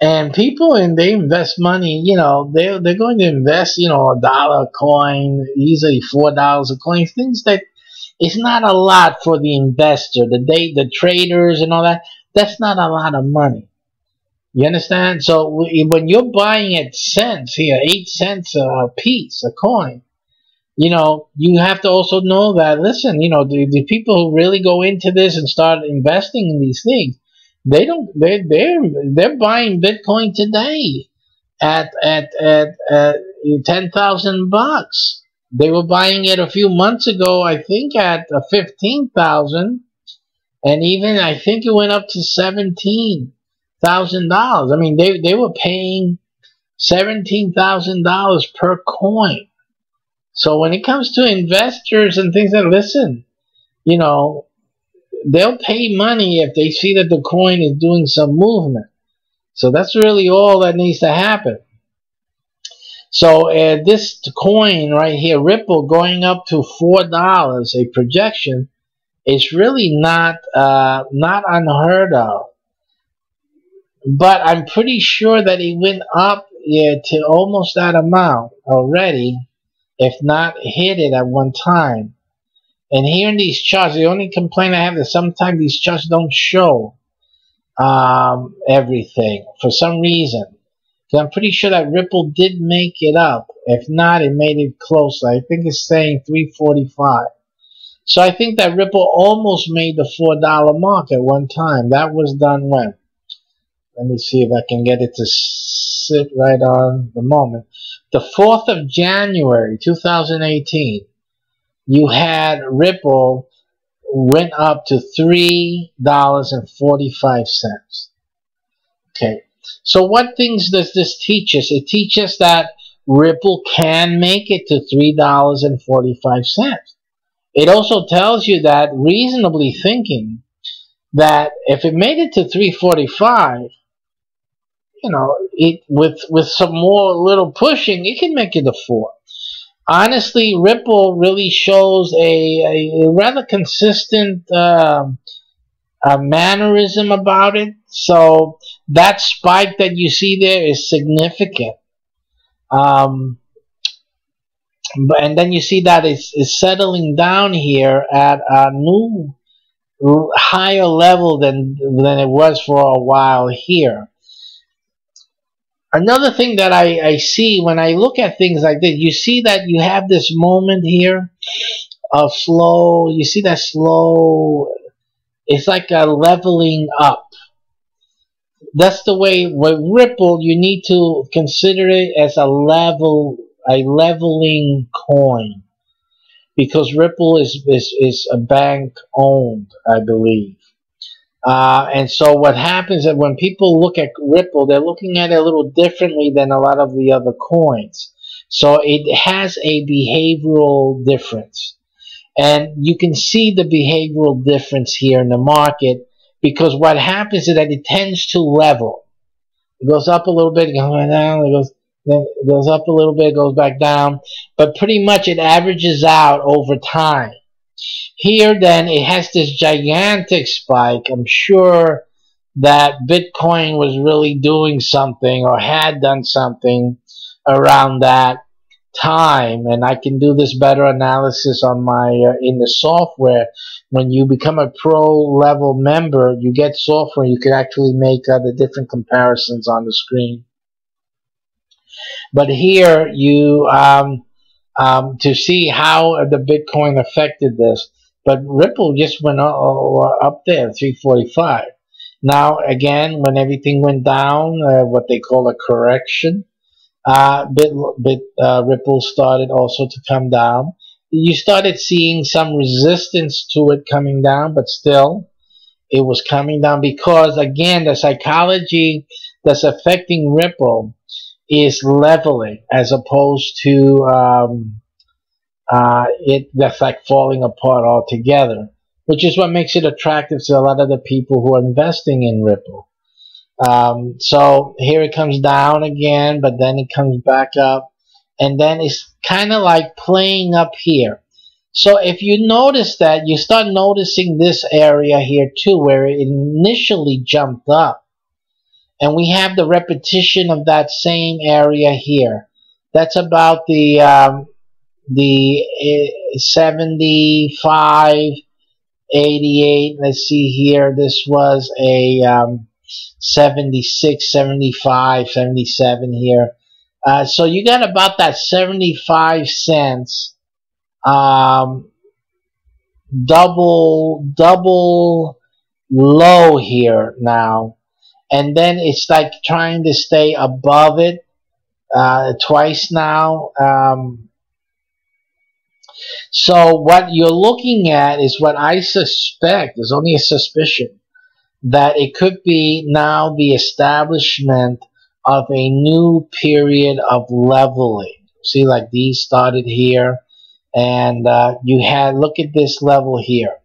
And people, and they invest money, they're going to invest, $1 a coin, easily $4 a coin, things that it's not a lot for the investor, the traders and all that. That's not a lot of money. You understand? So when you're buying at cents here, 8 cents a piece, a coin, you have to also know that, listen, the people who really go into this and start investing in these things, they're buying Bitcoin today at $10,000. They were buying it a few months ago, I think, at 15,000, and even I think it went up to $17,000. I mean, they were paying $17,000 per coin. So when it comes to investors and things like, listen, they'll pay money if they see that the coin is doing some movement. So that's really all that needs to happen. So this coin right here, Ripple, going up to $4, a projection, is really not unheard of. But I'm pretty sure that it went up to almost that amount already, if not hit it at one time. And here in these charts, the only complaint I have is sometimes these charts don't show everything for some reason. I'm pretty sure that Ripple did make it up. If not, it made it close. I think it's saying 345. So I think that Ripple almost made the $4 mark at one time. That was done when? Let me see if I can get it to sit right on the moment. The 4th of January, 2018, you had Ripple went up to $3.45. Okay. So what things does this teach us? It teaches that Ripple can make it to $3.45. It also tells you that, reasonably thinking, that if it made it to $3.45, with some more little pushing, it can make it to $4. Honestly, Ripple really shows a rather consistent mannerism about it. So that spike that you see there is significant. And then you see that it's settling down here at a new higher level than it was for a while here. Another thing that I see when I look at things like this, you see that you have this moment here of slow, you see that slow, it's like a leveling up. That's the way with Ripple, you need to consider it as a leveling coin, because Ripple is a bank owned, I believe. And so what happens is when people look at Ripple, they're looking at it a little differently than a lot of the other coins. So it has a behavioral difference. And you can see the behavioral difference here in the market, because what happens is that it tends to level. It goes up a little bit, it goes down, then it goes up a little bit, it goes back down. But pretty much it averages out over time. Here then it has this gigantic spike. I'm sure that Bitcoin was really doing something or had done something around that time, and I can do this better analysis on my in the software. When you become a pro level member, you get software, you can actually make the different comparisons on the screen. But here you to see how the Bitcoin affected this. But Ripple just went up there, 345. Now, again, when everything went down, what they call a correction, Ripple started also to come down. You started seeing some resistance to it coming down, but still, it was coming down because, again, the psychology that's affecting Ripple is leveling, as opposed to that's like falling apart altogether, which is what makes it attractive to a lot of the people who are investing in Ripple. So here it comes down again, but then it comes back up, and then it's kind of like playing up here. So if you notice that, you start noticing this area here too, where it initially jumped up. And we have the repetition of that same area here. That's about the 75, 88. Let's see here. This was a 76, 75, 77 here. So you got about that 75 cents double low here now, and then it's like trying to stay above it twice now. So what you're looking at is what I suspect, is only a suspicion, that it could be now the establishment of a new period of leveling. See, like these started here, and you had, look at this level here.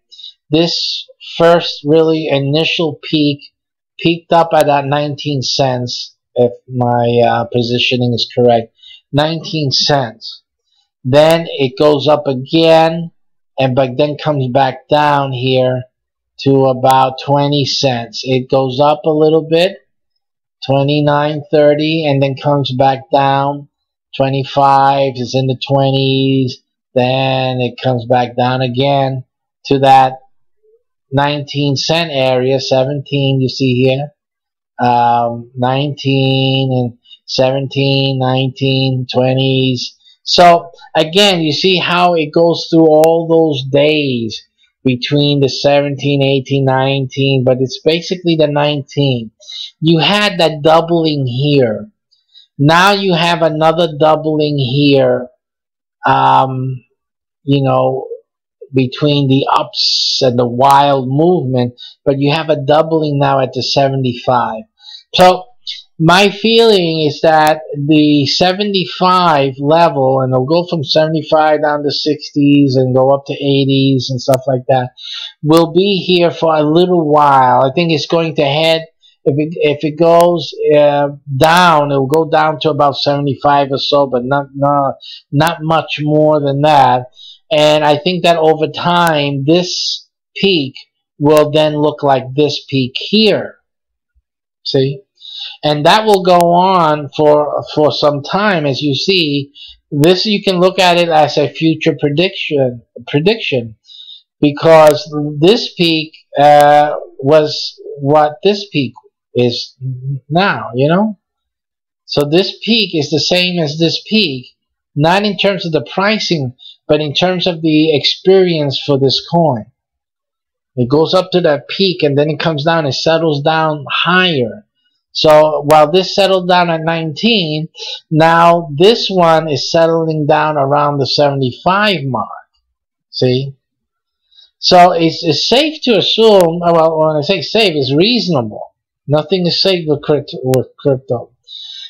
This first really initial peak peaked up at that 19 cents, if my positioning is correct, 19 cents. Then it goes up again, but then comes back down here to about 20 cents. It goes up a little bit, 29.30, and then comes back down. 25 is in the 20s. Then it comes back down again to that 19 cent area, 17 you see here, 19 and 17, 19, 20s. So again, you see how it goes through all those days between the 17, 18, 19, but it's basically the 19. You had that doubling here. Now you have another doubling here, you know, between the ups and the wild movement, but you have a doubling now at the 75. So my feeling is that the 75 level, and it'll go from 75 down to 60s and go up to 80s and stuff like that, will be here for a little while. I think it's going to head, if it goes down, it will go down to about 75 or so, but not much more than that. And I think that over time, this peak will then look like this peak here. See? And that will go on for some time. As you see, this, you can look at it as a future prediction, because this peak was what this peak is now, you know? So this peak is the same as this peak, not in terms of the pricing, but in terms of the experience for this coin. It goes up to that peak, and then it comes down and settles down higher. So while this settled down at 19, now this one is settling down around the 75 mark. See? So it's safe to assume, well, when I say safe, it's reasonable. Nothing is safe with crypto.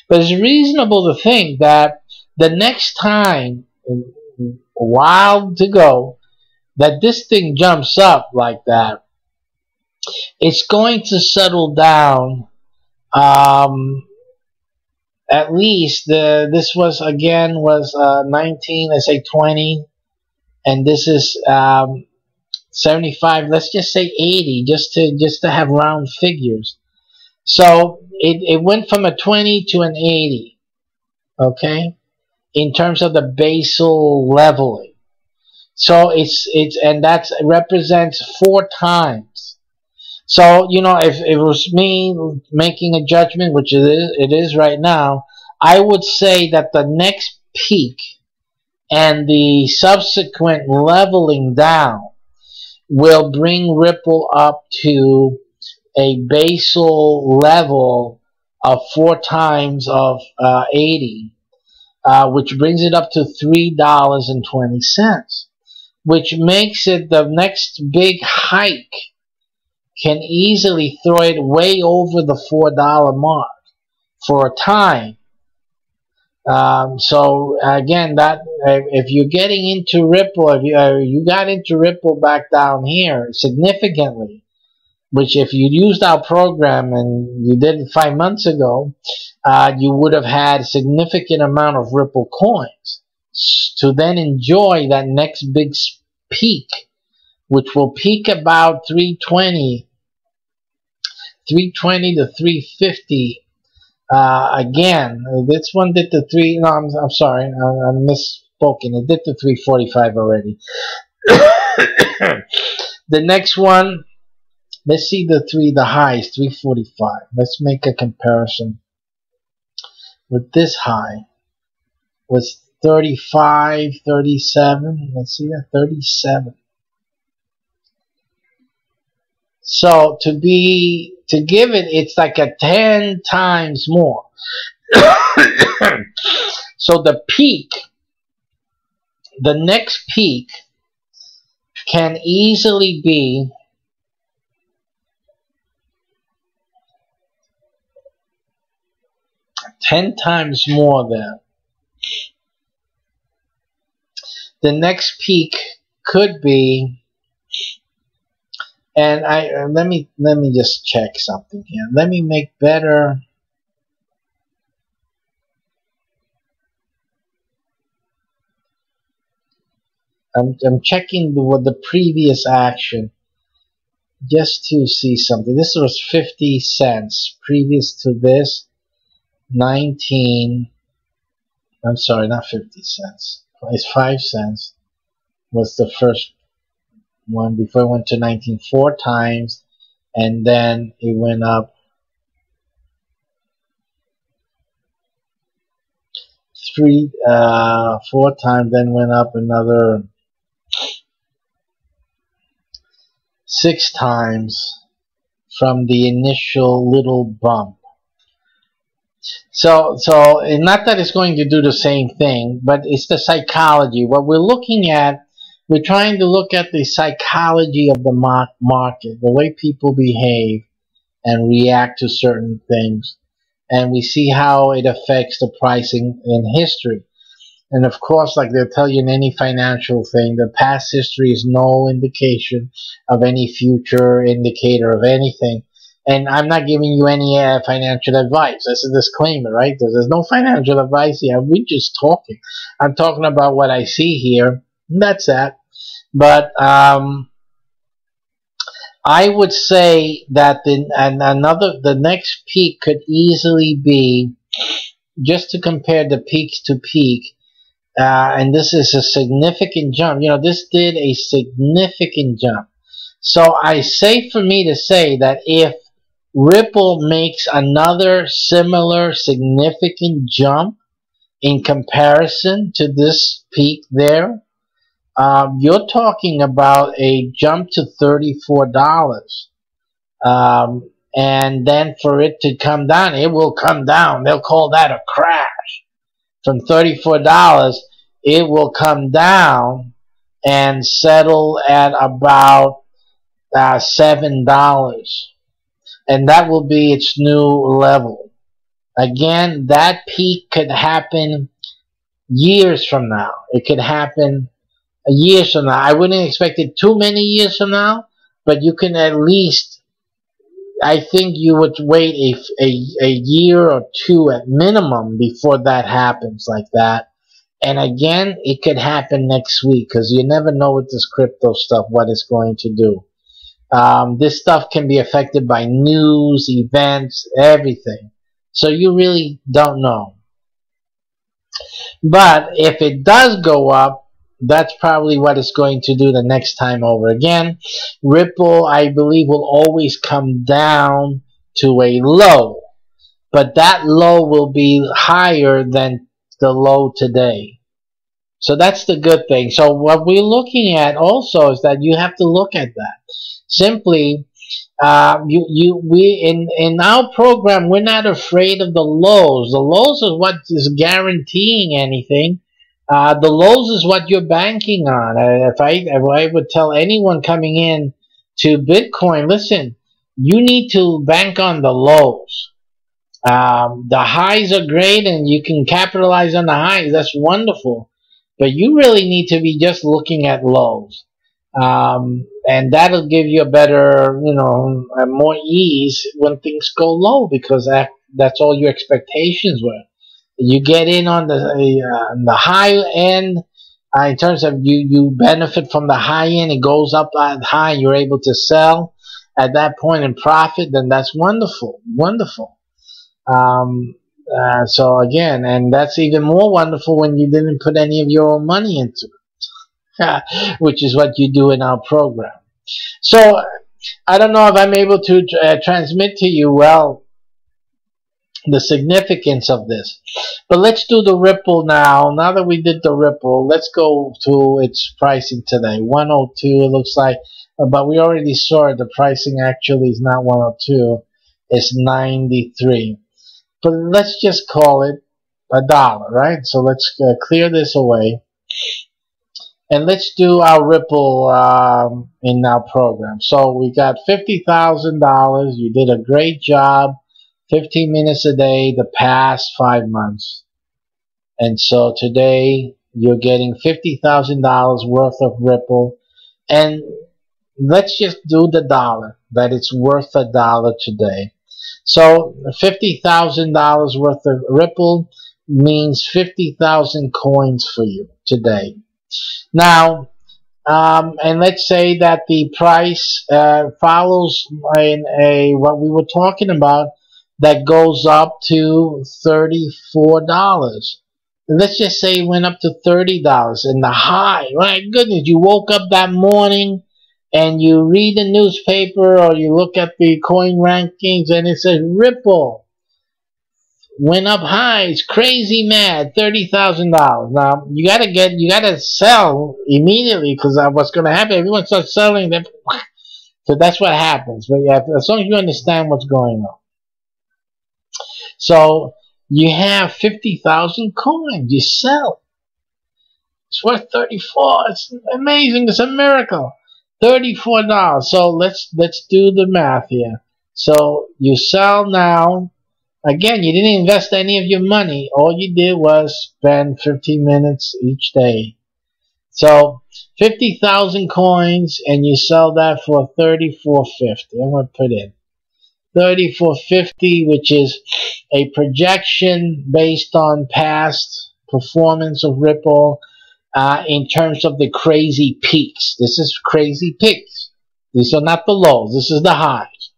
But it's reasonable to think that the next time, a while to go, that this thing jumps up like that, it's going to settle down. At least this was, again, was 19, let's say 20, and this is 75. Let's just say 80, just to have round figures. So it went from a 20 to an 80, okay, in terms of the basal leveling. So and that represents 4 times. So, you know, if it was me making a judgment, which it is right now, I would say that the next peak and the subsequent leveling down will bring Ripple up to a basal level of 4 times of 80, which brings it up to $3.20, which makes it the next big hike can easily throw it way over the $4 mark. for a time. So again, that if you're getting into Ripple, if you got into Ripple back down here significantly, which if you used our program and you did it 5 months ago, you would have had a significant amount of Ripple coins to then enjoy that next big peak, which will peak about 320 to 350. Again, this one did the three. No, I'm sorry, I misspoken. It did the 345 already. The next one, let's see the highs, 345. Let's make a comparison with this high. Was 35, 37. Let's see that 37. So to give it, it's like a 10 times more. So the peak, the next peak can easily be 10 times more than. The next peak could be, and let me just check something here. Let me make better. I'm checking the previous action just to see something. This was 50 cents previous to this. 19. I'm sorry, not 50 cents. It's 5 cents was the first one before it went to 19 4 times, and then it went up 4 times, then went up another 6 times from the initial little bump. So not that it's going to do the same thing, but it's the psychology. What we're looking at, we're trying to look at the psychology of the market, the way people behave and react to certain things, and we see how it affects the pricing in history. And of course, like they'll tell you in any financial thing, the past history is no indication of any future indicator of anything. And I'm not giving you any financial advice. That's a disclaimer, right? There's no financial advice here. We're just talking. I'm talking about what I see here. And that's that. But I would say that the next peak could easily be, just to compare the peaks to peak, and this is a significant jump. You know, this did a significant jump. So I say for me to say that if Ripple makes another similar significant jump in comparison to this peak there, you're talking about a jump to $34. And then for it to come down, it will come down. They'll call that a crash. From $34, it will come down and settle at about $7. And that will be its new level. Again, that peak could happen years from now. It could happen years from now. I wouldn't expect it too many years from now, but you can at least, I think you would wait a year or two at minimum before that happens like that. And again, it could happen next week, because you never know with this crypto stuff what it's going to do. This stuff can be affected by news, events, everything. So you really don't know. But if it does go up, that's probably what it's going to do the next time over. Again, Ripple, I believe, will always come down to a low. But that low will be higher than the low today. So that's the good thing. So what we're looking at also is that you have to look at that. Simply, in our program, we're not afraid of the lows. The lows is what is guaranteeing anything. The lows is what you're banking on. If I would tell anyone coming in to Bitcoin, listen, you need to bank on the lows. The highs are great and you can capitalize on the highs. That's wonderful. But you really need to be just looking at lows. And that'll give you a better, more ease when things go low, because that's all your expectations were. You get in on the high end, in terms of you benefit from the high end. It goes up high and you're able to sell at that point and profit. Then that's wonderful, wonderful. So again, and that's even more wonderful when you didn't put any of your own money into it, which is what you do in our program. So I don't know if I'm able to transmit to you well the significance of this. But let's do the Ripple now. Now that we did the Ripple, let's go to its pricing today. 102 it looks like, but we already saw it. The pricing actually is not 102. It's 93. But let's just call it $1, right? So let's clear this away. And let's do our Ripple in our program. So we got $50,000. You did a great job. 15 minutes a day the past 5 months. And so today you're getting $50,000 worth of Ripple. And let's just do the dollar, that it's worth $1 today. So $50,000 worth of Ripple means 50,000 coins for you today. Now, and let's say that the price follows what we were talking about, that goes up to $34. Let's just say it went up to $30, and the high, my goodness, you woke up that morning and you read the newspaper or you look at the coin rankings and it says Ripple went up high. It's crazy mad, $30,000. Now you gotta sell immediately, because what's gonna happen? Everyone starts selling them. So that's what happens. But as long as you understand what's going on. So you have 50,000 coins. You sell. It's worth 34. It's amazing. It's a miracle. $34. So let's do the math here. So you sell now. Again, you didn't invest any of your money. All you did was spend 15 minutes each day. So 50,000 coins, and you sell that for $34.50. I'm going to put in $34.50, which is a projection based on past performance of Ripple in terms of the crazy peaks. This is crazy peaks. These are not the lows. This is the highs.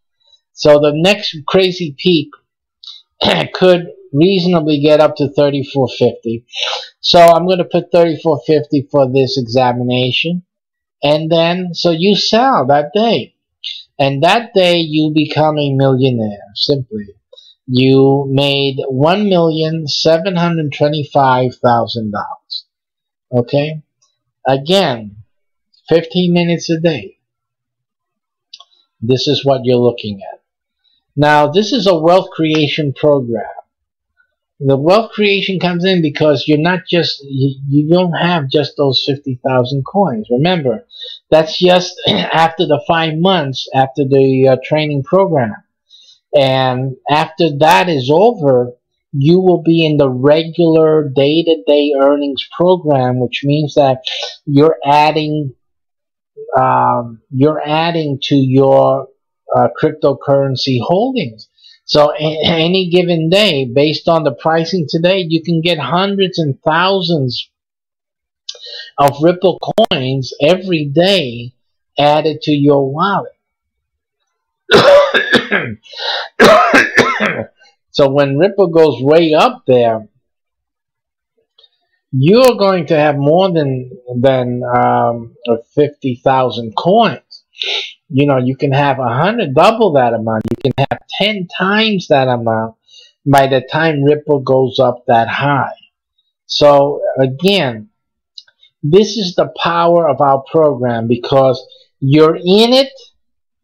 So the next crazy peak could reasonably get up to $34.50. So I'm going to put $34.50 for this examination. And then, so you sell that day. And that day you become a millionaire, simply. You made $1,725,000. Okay? Again, 15 minutes a day. This is what you're looking at. Now, this is a wealth creation program. The wealth creation comes in because you're not just, you don't have just those 50,000 coins. Remember, that's just after the 5 months after the training program. And after that is over, you will be in the regular day-to-day earnings program, which means that you're adding to your cryptocurrency holdings. So any given day, based on the pricing today, you can get hundreds and thousands of Ripple coins every day added to your wallet. So when Ripple goes way up there, you're going to have more than 50,000 coins. You know, you can have 100, double that amount. You can have 10 times that amount by the time Ripple goes up that high. So again, this is the power of our program, because you're in it,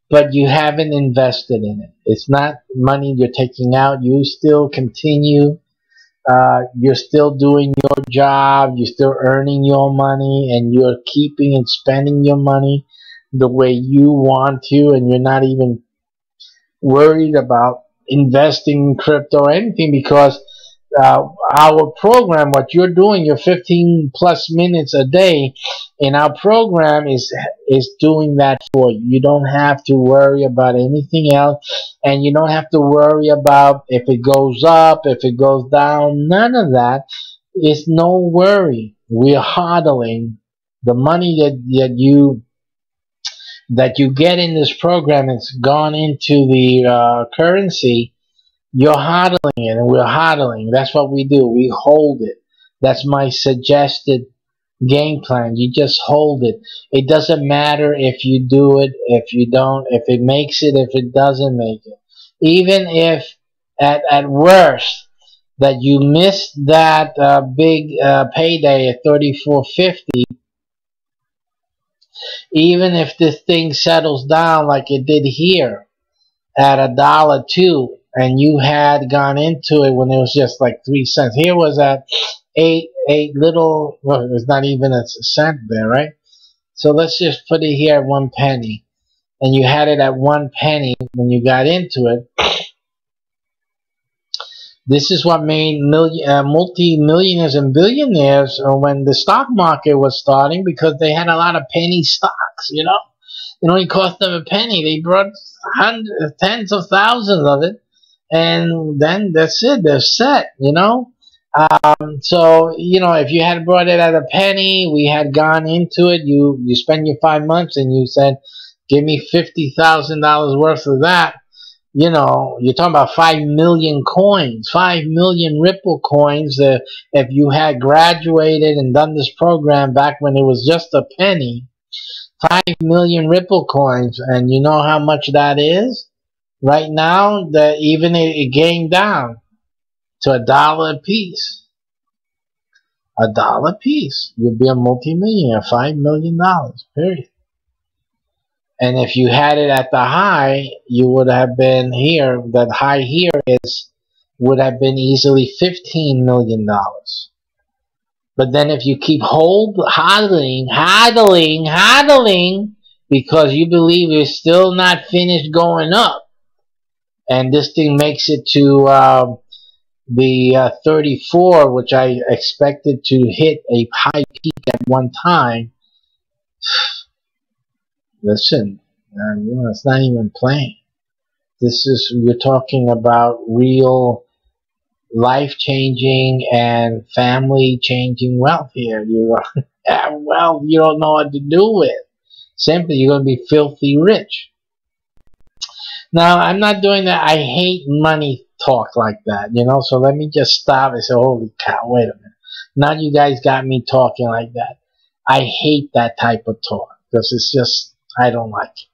but you haven't invested in it. It's not money you're taking out. You still continue. You're still doing your job. You're still earning your money, and you're keeping and spending your money the way you want to, and you're not even worried about investing in crypto or anything, because our program, what you're doing, your 15 plus minutes a day in our program is doing that for you. You don't have to worry about anything else, and you don't have to worry about if it goes up, if it goes down. None of that. It's no worry. We're hodling the money that you get in this program. It's gone into the currency. You're hodling it, and we're hodling. That's what we do. We hold it. That's my suggested game plan. You just hold it. It doesn't matter if you do it, if you don't, if it makes it, if it doesn't make it. Even if at worst that you missed that big payday at 34.50, even if this thing settles down like it did here at $1.02, and you had gone into it when it was just like 3 cents. Here was at eight little, well, it was not even a cent there, right? So let's just put it here at 1 penny. And you had it at 1 penny when you got into it. This is what made multi-millionaires and billionaires when the stock market was starting, because they had a lot of penny stocks, you know. It only cost them a penny. They brought tens of thousands of it, and then that's it. They're set, you know. So, you know, if you had brought it at a penny, we had gone into it, you spend your 5 months and you said, give me $50,000 worth of that. You know, you're talking about 5 million coins, 5 million Ripple coins. If you had graduated and done this program back when it was just a penny, 5 million Ripple coins, and you know how much that is? Right now, even it came down to $1 a piece. $1 a piece. You'll be a multimillionaire. $5 million, period. And if you had it at the high, you would have been here. That high here would have been easily $15 million. But then if you keep hodling, because you believe it's still not finished going up, and this thing makes it to the 34, which I expected to hit a high peak at one time. Listen, you know, it's not even playing. You're talking about real life-changing and family-changing wealth here. You have wealth you don't know what to do with. Simply, you're going to be filthy rich. Now, I'm not doing that. I hate money talk like that, you know, so let me just stop and say, holy cow, wait a minute. Now you guys got me talking like that. I hate that type of talk, because it's just, I don't like it.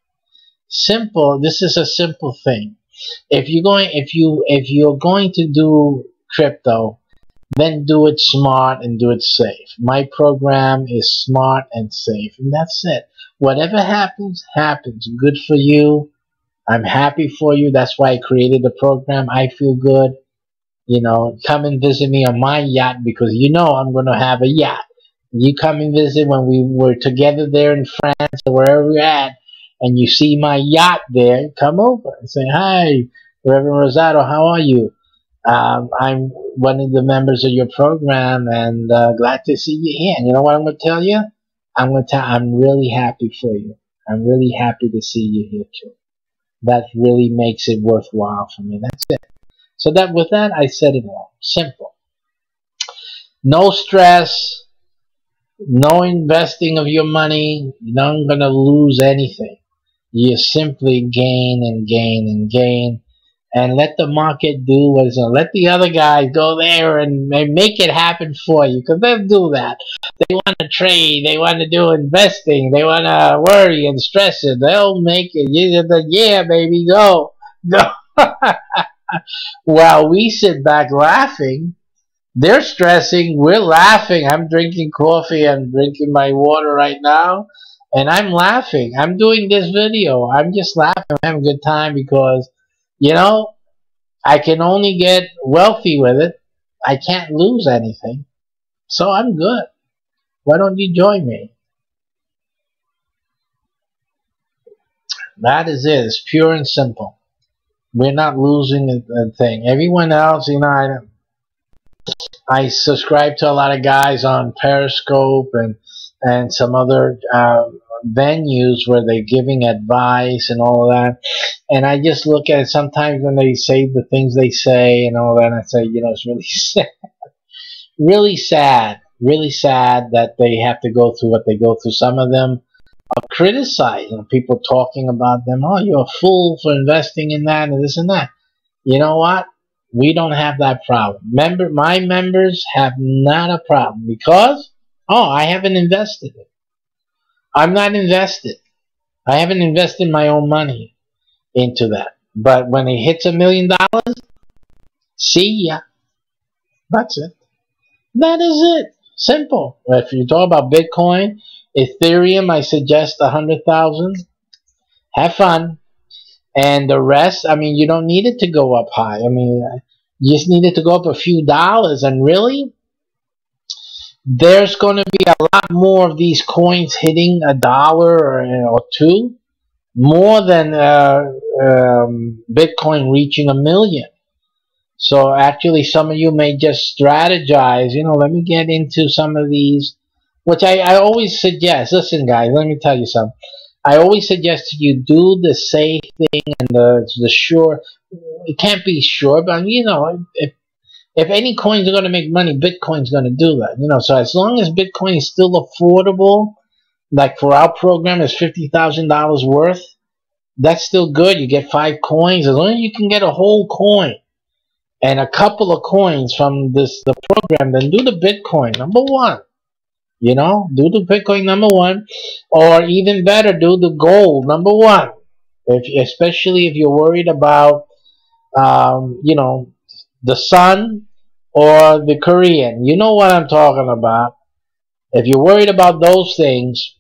Simple. This is a simple thing. If you're going to do crypto, then do it smart and do it safe. My program is smart and safe, and that's it. Whatever happens, happens. Good for you. I'm happy for you. That's why I created the program. I feel good. You know, come and visit me on my yacht, because you know I'm going to have a yacht. You come and visit when we were together there in France or wherever we're at, and you see my yacht there, come over and say, hi, Reverend Rosado, how are you? I'm one of the members of your program, and glad to see you here. And you know what I'm going to tell you? I'm really happy for you. I'm really happy to see you here too. That really makes it worthwhile for me. That's it. So with that, I said it all. Simple. No stress. No investing of your money. You're not going to lose anything. You simply gain and gain and gain. And let the market do what it's going to. Let the other guys go there and make it happen for you. Because they'll do that. They want to trade. They want to do investing. They want to worry and stress it. They'll make it. Yeah, baby, go. Go. While we sit back laughing, they're stressing. We're laughing. I'm drinking coffee. I'm drinking my water right now. And I'm laughing. I'm doing this video. I'm just laughing. I'm having a good time because, you know, I can only get wealthy with it. I can't lose anything. So I'm good. Why don't you join me? That is it. It's pure and simple. We're not losing a thing. Everyone else, you know, I subscribe to a lot of guys on Periscope and some other venues where they're giving advice and all of that. And I just look at it sometimes when they say the things they say and all that, and I say, you know, it's really sad. Really sad that they have to go through what they go through. Some of them are criticizing people, talking about them. Oh, you're a fool for investing in that and this and that. You know what? We don't have that problem. My members have not a problem because, oh, I haven't invested it. I'm not invested. I haven't invested my own money into that. But when it hits $1 million, see ya. That's it. That is it. Simple. If you talk about Bitcoin, Ethereum, I suggest 100,000. Have fun. And the rest, I mean, you don't need it to go up high. I mean, you just need it to go up a few dollars. And really, there's going to be a lot more of these coins hitting $1 or $2, more than Bitcoin reaching 1 million. So actually, some of you may just strategize, you know, let me get into some of these, which I always suggest. Listen, guys, let me tell you something. I always suggest you do the safe thing and the sure. It can't be sure, but you know, if any coins are going to make money, Bitcoin's going to do that. You know, so as long as Bitcoin is still affordable, like for our program is $50,000 worth, that's still good. You get 5 coins. As long as you can get a whole coin and a couple of coins from the program, then do the Bitcoin number 1. You know, do the Bitcoin number 1, or even better, do the gold number 1. Especially if you're worried about, you know, the sun or the Korean. You know what I'm talking about. If you're worried about those things,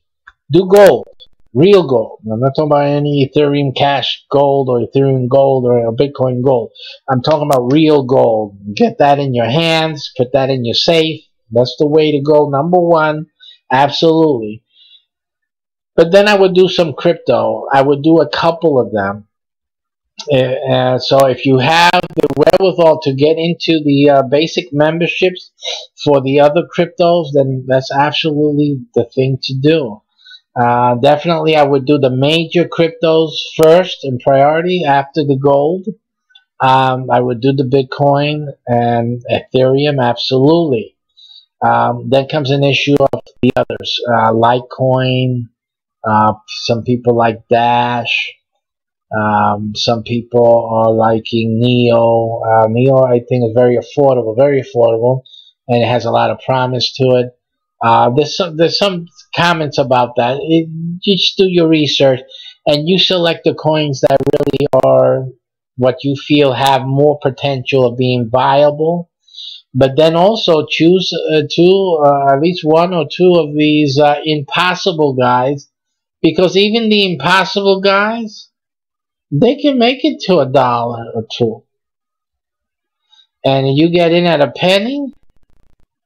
do gold, real gold. I'm not talking about any Ethereum Cash gold or Ethereum gold or Bitcoin gold. I'm talking about real gold. Get that in your hands, put that in your safe. That's the way to go. Number 1, absolutely. But then I would do some crypto. I would do a couple of them. So if you have the wherewithal to get into the basic memberships for the other cryptos, then that's absolutely the thing to do. Definitely, I would do the major cryptos first in priority after the gold. I would do the Bitcoin and Ethereum, absolutely. Then comes an issue of the others, Litecoin. Some people like Dash. Some people are liking Neo. Neo, I think, is very affordable, and it has a lot of promise to it. There's some comments about that. Just do your research, and you select the coins that really are what you feel have more potential of being viable. But then also choose at least 1 or 2 of these impossible guys, because even the impossible guys, they can make it to $1 or $2. And you get in at a penny,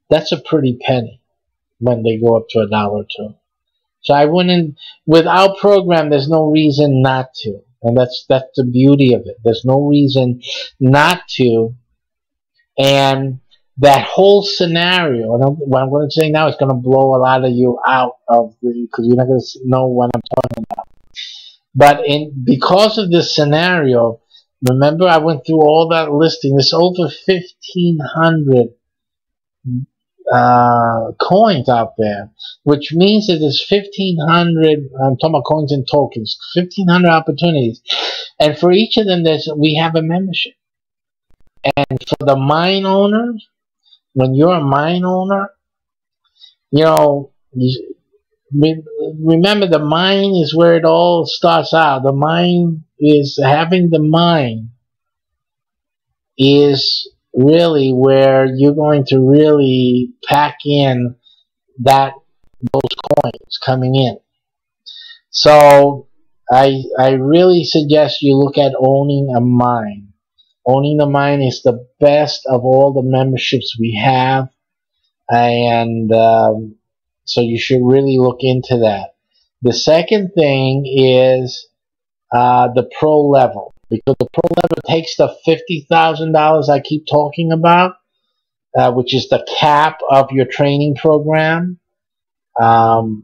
that's a pretty penny when they go up to $1 or $2. So I wouldn't, with our program, there's no reason not to. And that's the beauty of it. There's no reason not to. And that whole scenario, and what I'm going to say now is going to blow a lot of you out of because you're not going to know what I'm talking about. But because of this scenario, remember I went through all that listing. There's over 1,500 coins out there, which means that there's 1,500. I'm talking about coins and tokens. 1,500 opportunities, and for each of them, we have a membership. And for the mine owners, when you're a mine owner, you know. Remember, the mine is where it all starts out. The mine is having the mine is really where you're going to really pack in those coins coming in. So I really suggest you look at owning a mine. Owning the mine is the best of all the memberships we have, and so you should really look into that. The second thing is the pro level. because the pro level takes the $50,000 I keep talking about, which is the cap of your training program, and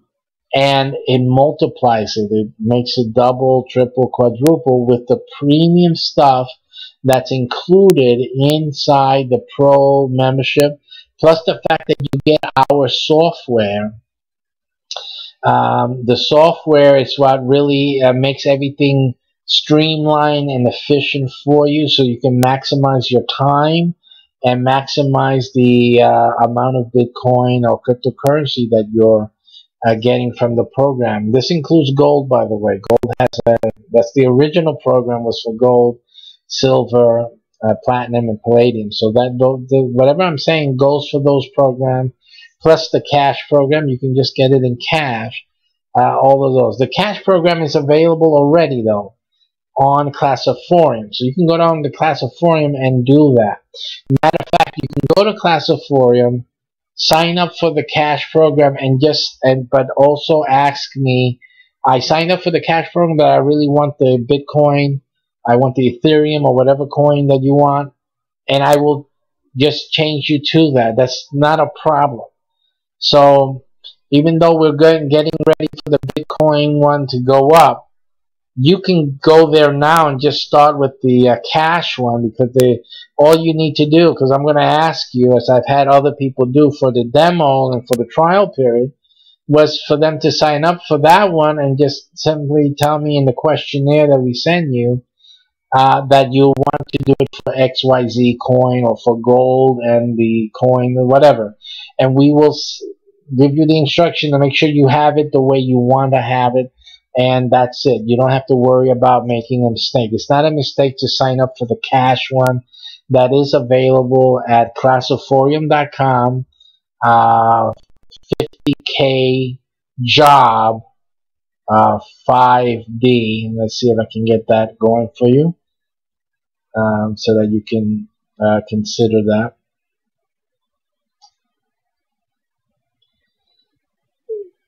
it multiplies it. It makes it double, triple, quadruple with the premium stuff that's included inside the pro membership, plus the fact that you get our software. The software is what really makes everything streamlined and efficient for you, so you can maximize your time and maximize the amount of Bitcoin or cryptocurrency that you're getting from the program. This includes gold, by the way. Gold has that's the original program was for gold, silver, platinum, and palladium. So that whatever I'm saying goes for those programs, plus the cash program. You can just get it in cash. All of those. The cash program is available already, though, on Classiforium. So you can go down to Classiforium and do that. Matter of fact, you can go to Classiforium, sign up for the cash program, but also ask me. I signed up for the cash program, but I really want the Bitcoin, I want the Ethereum or whatever coin that you want, and I will just change you to that. That's not a problem. So even though we're getting ready for the Bitcoin one to go up, you can go there now and just start with the cash one, because all you need to do, because I'm going to ask you, as I've had other people do for the demo and for the trial period, was for them to sign up for that one and just simply tell me in the questionnaire that we send you that you want to do it for XYZ coin or for gold and the coin or whatever. And we will give you the instruction to make sure you have it the way you want to have it. And that's it. You don't have to worry about making a mistake. It's not a mistake to sign up for the cash one. That is available at classiforium.com. 50K job 5D. And let's see if I can get that going for you, so that you can consider that.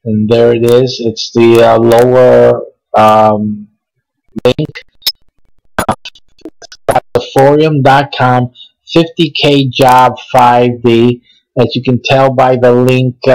And there it is. It's the lower link, Classiforium.com, 50K job 5D. As you can tell by the link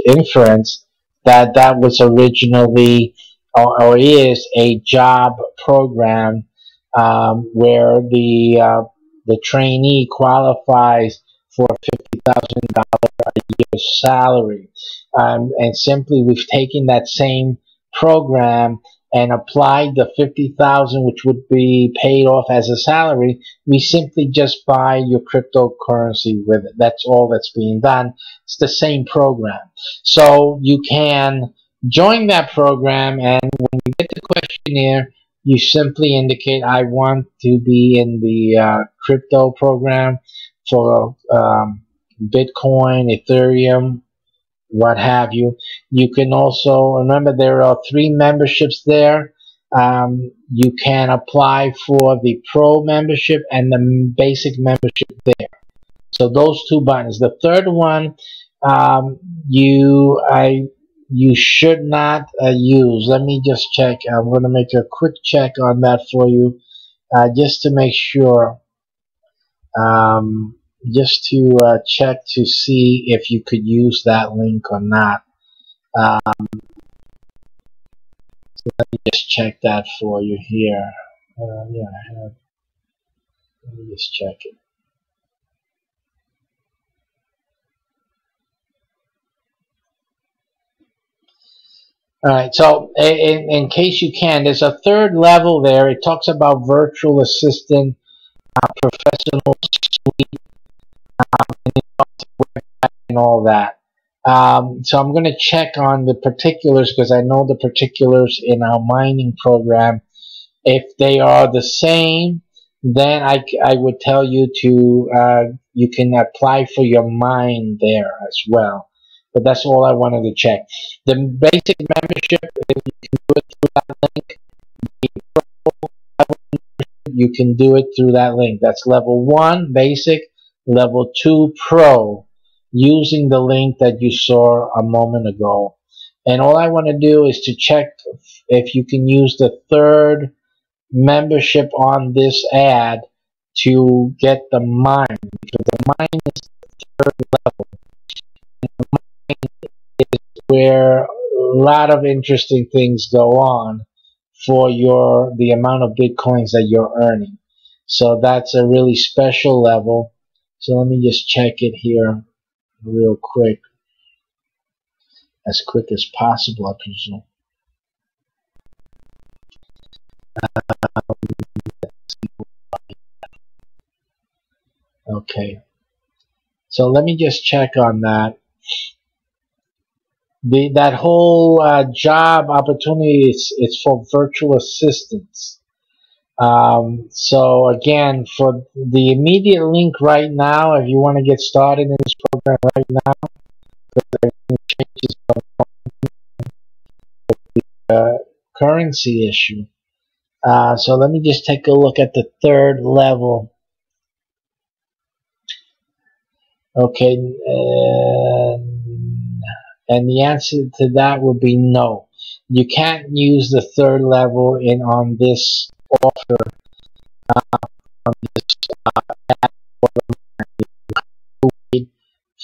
inference, that was originally or is a job program where the trainee qualifies for $50,000 a year salary. And simply we've taken that same program and applied the $50,000, which would be paid off as a salary. We simply just buy your cryptocurrency with it. That's all that's being done. It's the same program. So you can join that program, and when you get the questionnaire, you simply indicate, I want to be in the crypto program for Bitcoin, Ethereum, what have you. You can also, remember, there are 3 memberships there. You can apply for the pro membership and the basic membership there. So those 2 buttons. The third one, you should not use. Let me just check. I'm going to make a quick check on that for you, just to make sure. Just to check to see if you could use that link or not. So let me just check that for you here. Yeah, I have. Let me just check it. Alright, so in case you can, there's a 3rd level there. It talks about virtual assistant, professional suite, and all that. So I'm going to check on the particulars, because I know the particulars in our mining program. If they are the same, then I would tell you to you can apply for your mine there as well. But that's all I wanted to check. The basic membership, you can do it through that link. You can do it through that link. That's level 1 basic, level 2 pro, using the link that you saw a moment ago. And all I want to do is to check if you can use the 3rd membership on this ad to get the mine, because the mine is third level, where a lot of interesting things go on for the amount of bitcoins that you're earning. So that's a really special level. So let me just check it here real quick, as quick as possible, I presume. Okay, so let me just check on that. That whole job opportunity is for virtual assistants. So again, for the immediate link right now, if you want to get started in this program right now, everything changes the currency issue. So let me just take a look at the third level. Okay, and the answer to that would be no. You can't use the third level on this offer, on this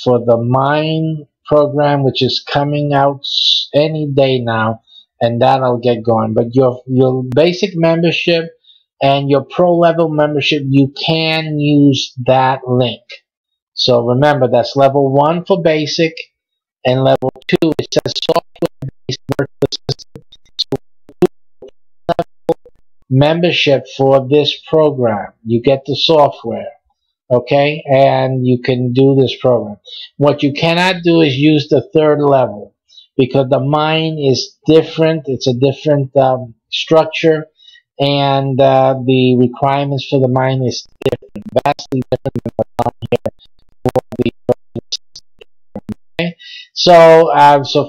for the mine program, which is coming out any day now, and that'll get going. But your basic membership and your pro level membership, you can use that link. So remember, that's level 1 for basic, and level 2, it says software based virtual assistant. So membership for this program, you get the software, okay, and you can do this program. What you cannot do is use the third level, because the mine is different. It's a different structure, and the requirements for the mine is different, vastly different than what's on here for the. Okay? So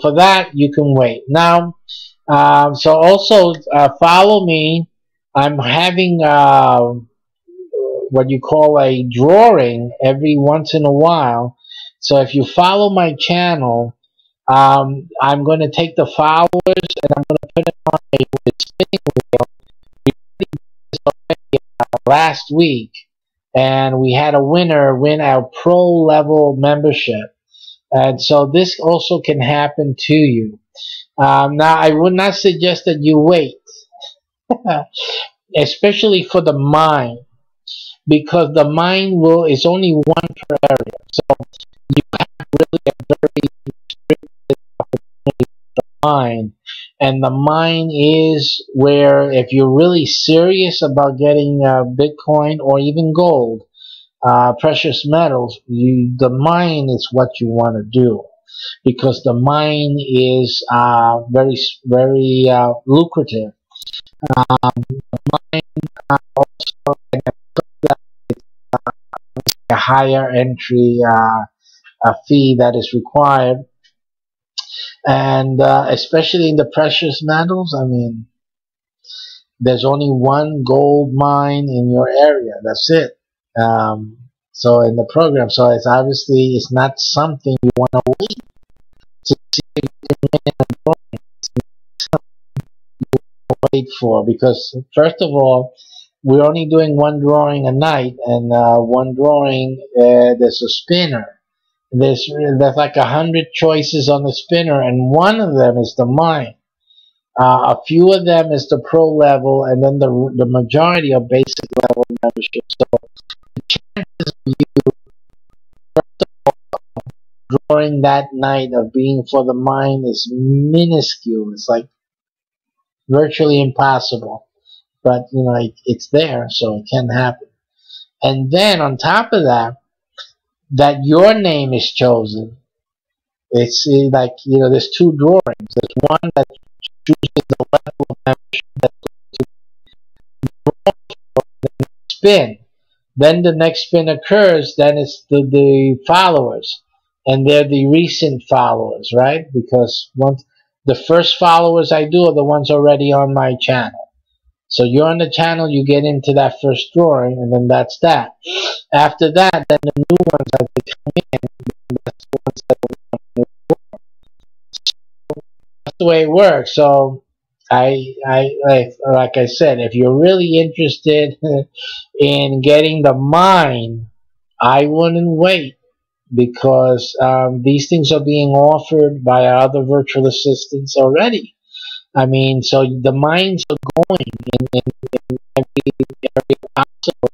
for that you can wait. Now, so also follow me. I'm having what you call a drawing every once in a while. So if you follow my channel, I'm going to take the followers and I'm going to put it on a spinning wheel. We did this already last week, and we had a winner win our pro level membership. And so this also can happen to you. Now, I would not suggest that you wait, especially for the mine, because the mine is only one per area. So you have really a very restricted opportunity for the mine. And the mine is where, if you're really serious about getting Bitcoin or even gold, precious metals, the mine is what you want to do, because the mine is very, very lucrative. The mine also a higher entry a fee that is required, and especially in the precious metals. I mean, there's only one gold mine in your area. That's it. So in the program, so it's not something you want to wait to see if you can win a drawing. It's not something you want to wait for, because first of all, we're only doing one drawing a night, and one drawing, there's a spinner. There's like 100 choices on the spinner, and one of them is the mine. A few of them is the pro level, and then the majority are basic level membership. So the chances of you drawing that night of being for the mine is minuscule. It's like virtually impossible. But you know, it's there, so it can happen. And then on top of that, that your name is chosen. It's like, you know, there's two drawings. There's one that chooses the level of membership that's going to spin. Then the next spin occurs, then it's the followers. And they're the recent followers, right? Because once the first followers I do are the ones already on my channel. So you're on the channel, you get into that first drawing, and then that's that. After that, then the new ones as they come in, that's the ones that we want to move forward. So that's the way it works. So Like I said, if you're really interested in getting the mine, I wouldn't wait because these things are being offered by other virtual assistants already. I mean, so the mines are going in every area possible.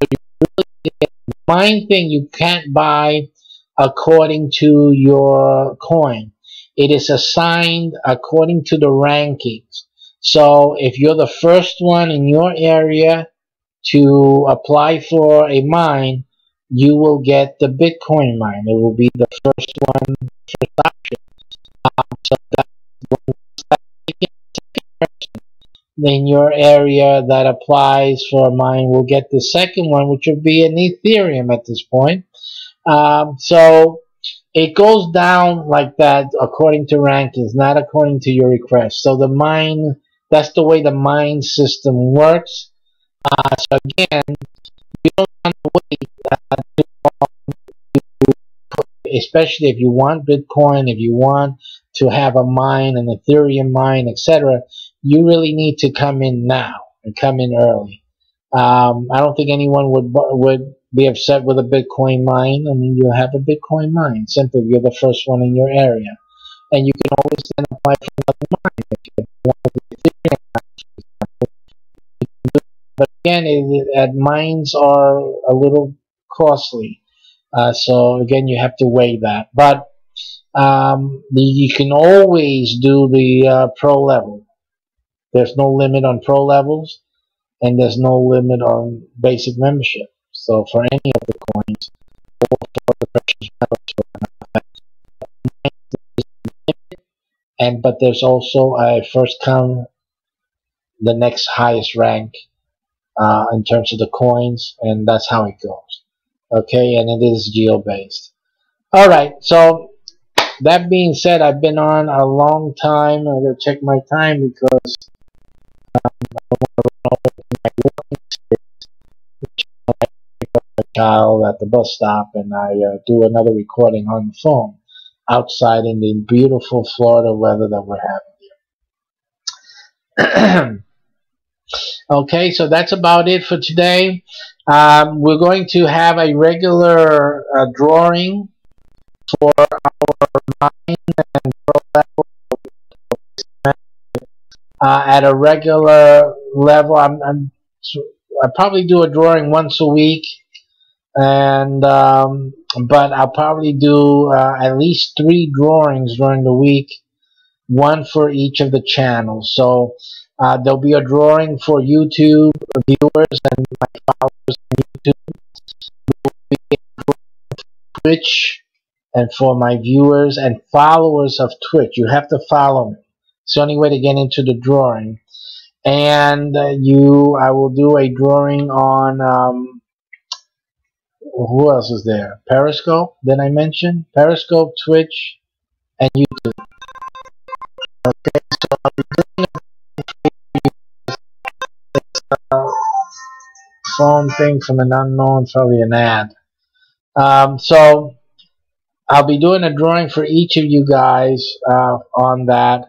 The mine thing you can't buy according to your coin. It is assigned according to the rankings. So if you're the first one in your area to apply for a mine, you will get the Bitcoin mine. It will be the first one, first option. So that's in your area that applies for a mine will get the second one, which would be an Ethereum at this point. So it goes down like that according to rankings, not according to your request. So the mine, that's the way the mine system works. So again, you don't want to wait especially if you want Bitcoin, if you want to have a mine, an Ethereum mine, etc., you really need to come in now and come in early. I don't think anyone would be upset with a Bitcoin mine. I mean, you have a Bitcoin mine simply if you're the first one in your area, and you can always then apply for another mine if you want the Ethereum mine. But again, mines are a little costly. So again, you have to weigh that. But you can always do the pro level. There's no limit on pro levels, and there's no limit on basic membership. So for any of the coins, or for the precious metals, but there's also a first come the next highest rank in terms of the coins, and that's how it goes. Okay, and it is geo based. All right, so that being said, I've been on a long time. I'm gonna check my time because I don't want to run over my working space. I pick up a child at the bus stop, and I do another recording on the phone outside in the beautiful Florida weather that we're having here. Okay, so that's about it for today. We're going to have a regular drawing for our mine and pro level at a regular level. I probably do a drawing once a week, and but I'll probably do at least 3 drawings during the week, one for each of the channels. So there'll be a drawing for YouTube viewers and my followers on YouTube. There will be a drawing for Twitch and for my viewers and followers of Twitch. You have to follow me. It's the only way to get into the drawing. And I will do a drawing on who else is there? Periscope, did I mention? Periscope, Twitch, and YouTube. Okay, so I'll be doing a phone thing from an unknown, probably an ad. So I'll be doing a drawing for each of you guys on that.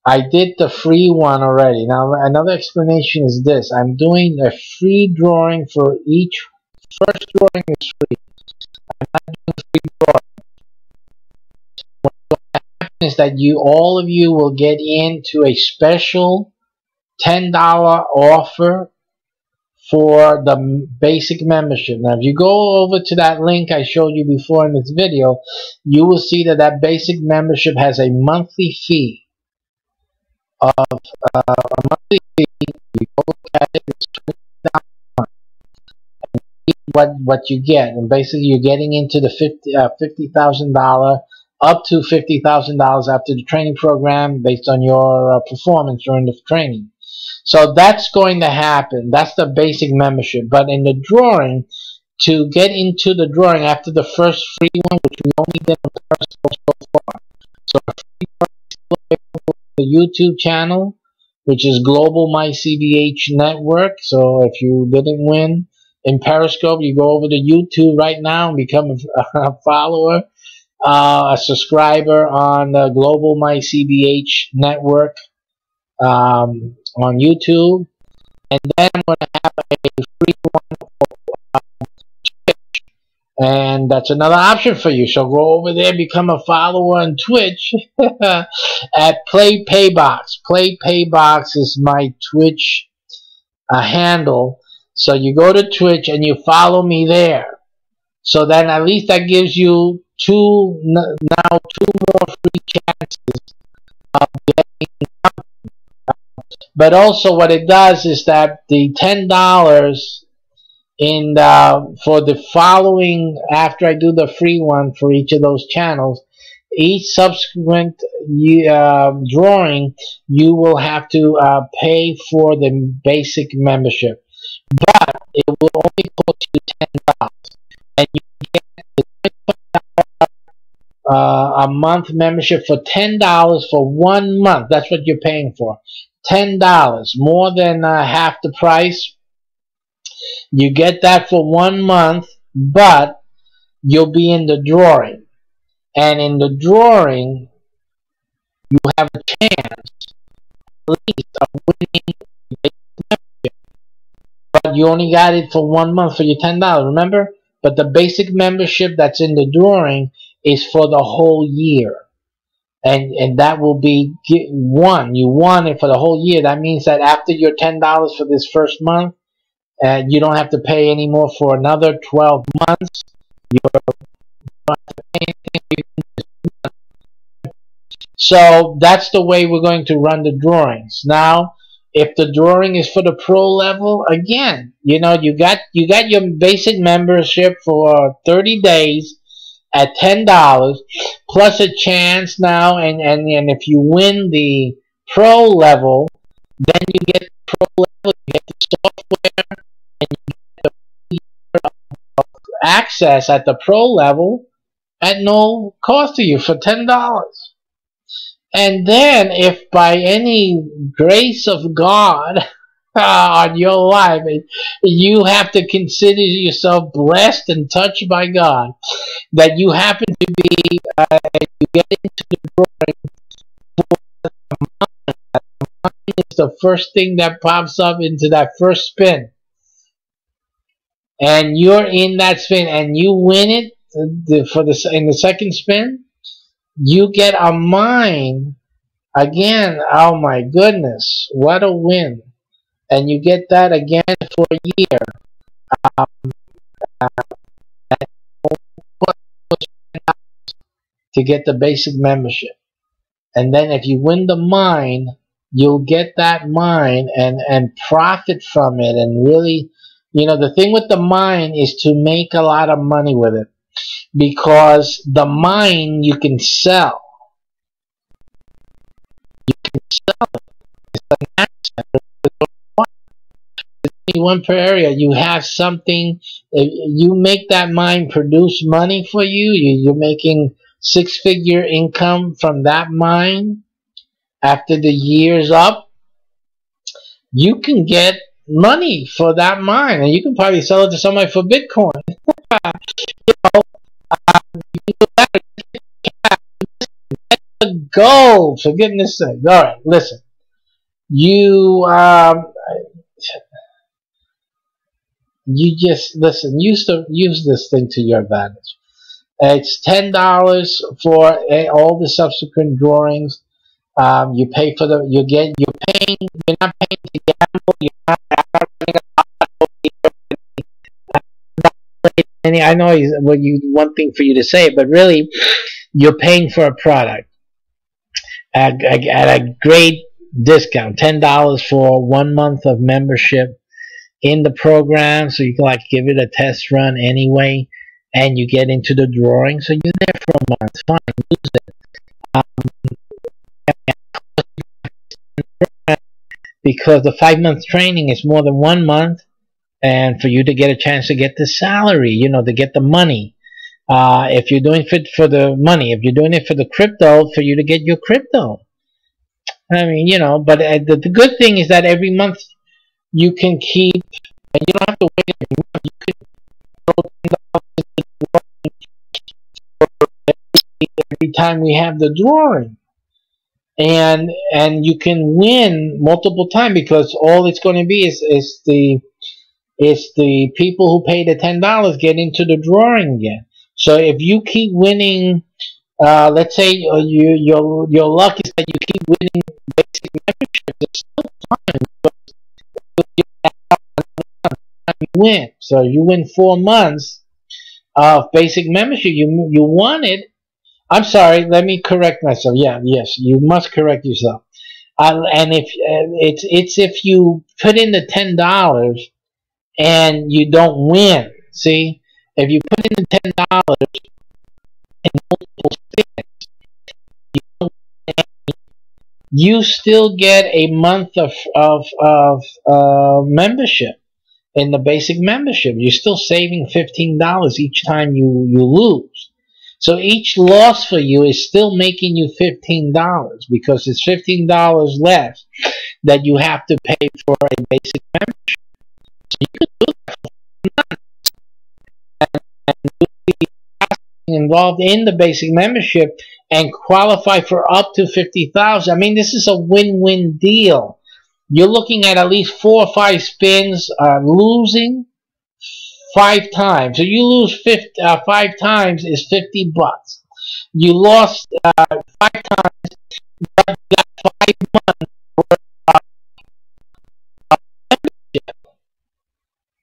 I did the free one already. Now another explanation is this. I'm doing a free drawing for each. First drawing is free. I'm not doing free drawing. What will happen is that all of you will get into a special $10 offer for the basic membership. Now if you go over to that link I showed you before in this video, you will see that that basic membership has a monthly fee of a monthly fee. You go look at it, it's $20. What you get, and basically you're getting into the $50,000 up to $50,000 after the training program based on your performance during the training. So that's going to happen. That's the basic membership. But in the drawing, to get into the drawing after the first free one, which we only did on Periscope so far, so a free drawing is still available on the YouTube channel, which is Global My CBH Network. So if you didn't win in Periscope, you go over to YouTube right now and become a follower, a subscriber on the Global My CBH Network. on YouTube, and then I'm going to have a free one, and that's another option for you. So go over there, become a follower on Twitch at Play Paybox. Play Paybox is my Twitch handle. So you go to Twitch and you follow me there. So then at least that gives you two more free chances of getting. But also what it does is that the $10 in for the following, after I do the free one for each of those channels, each subsequent drawing, you will have to pay for the basic membership, but it will only cost you $10, and you get a month membership for $10 for 1 month. That's what you're paying for. $10, more than half the price. You get that for 1 month, but you'll be in the drawing. And in the drawing, you have a chance, at least, of winning the membership. But you only got it for 1 month for your $10, remember? But the basic membership that's in the drawing is for the whole year. And that will be won. You won it for the whole year. That means that after your $10 for this first month, you don't have to pay anymore for another 12 months. You don't have to pay anything. So that's the way we're going to run the drawings. Now, if the drawing is for the pro level, again, you know, you got your basic membership for 30 days at $10, plus a chance now, and if you win the pro level, then you get the pro level, you get the software, and you get the year of access at the pro level at no cost to you for $10. And then, if by any grace of God on your life, you have to consider yourself blessed and touched by God, that you happen to be, you get into the drawing for the money. Money is the first thing that pops up into that first spin. And you're in that spin, and you win it in the second spin, you get a mine. Again, oh my goodness, what a win. And you get that again for a year. To get the basic membership. And then if you win the mine, you'll get that mine and profit from it. And really, you know, the thing with the mine is to make a lot of money with it. Because the mine you can sell. You can sell it. It's an asset. One per area, you have something, you make that mine produce money for you, you're making six-figure income from that mine. After the year's up, you can get money for that mine, and you can probably sell it to somebody for Bitcoin. You know, that's gold, for goodness sake. All right, listen. You just listen. Use this thing to your advantage. It's $10 for all the subsequent drawings. You pay for the. You're paying. You're not paying to gamble. You're not I know one thing for you to say, but really, you're paying for a product at a great discount. $10 for 1 month of membership in the program, so you can like give it a test run anyway, and you get into the drawing. So you're there for a month. Fine, use it. Because the 5-month training is more than 1 month, and for you to get a chance to get the salary, you know, to get the money. If you're doing it for the money, if you're doing it for the crypto, for you to get your crypto. I mean, you know, but the good thing is that every month you can keep, and you don't have to wait every month. You can throw $10 every time we have the drawing. and you can win multiple times, because all it's going to be is the people who pay the $10 get into the drawing again. So if you keep winning, let's say your luck is that you keep winning basic membership, it's still fine. You win. So you win 4 months of basic membership. You won it. I'm sorry. Let me correct myself. Yes, you must correct yourself. And if it's if you put in the $10 and you don't win. See, if you put in the $10 in multiple spins, you still get a month of membership in the basic membership. You're still saving $15 each time you lose. So each loss for you is still making you $15, because it's $15 less that you have to pay for a basic membership. So you could do that for months and be involved in the basic membership and qualify for up to $50,000. I mean, this is a win-win deal. You're looking at least 4 or 5 spins, losing 5 times. So you lose 5 times is $50. You lost 5 times, but you got 5 months worth of membership.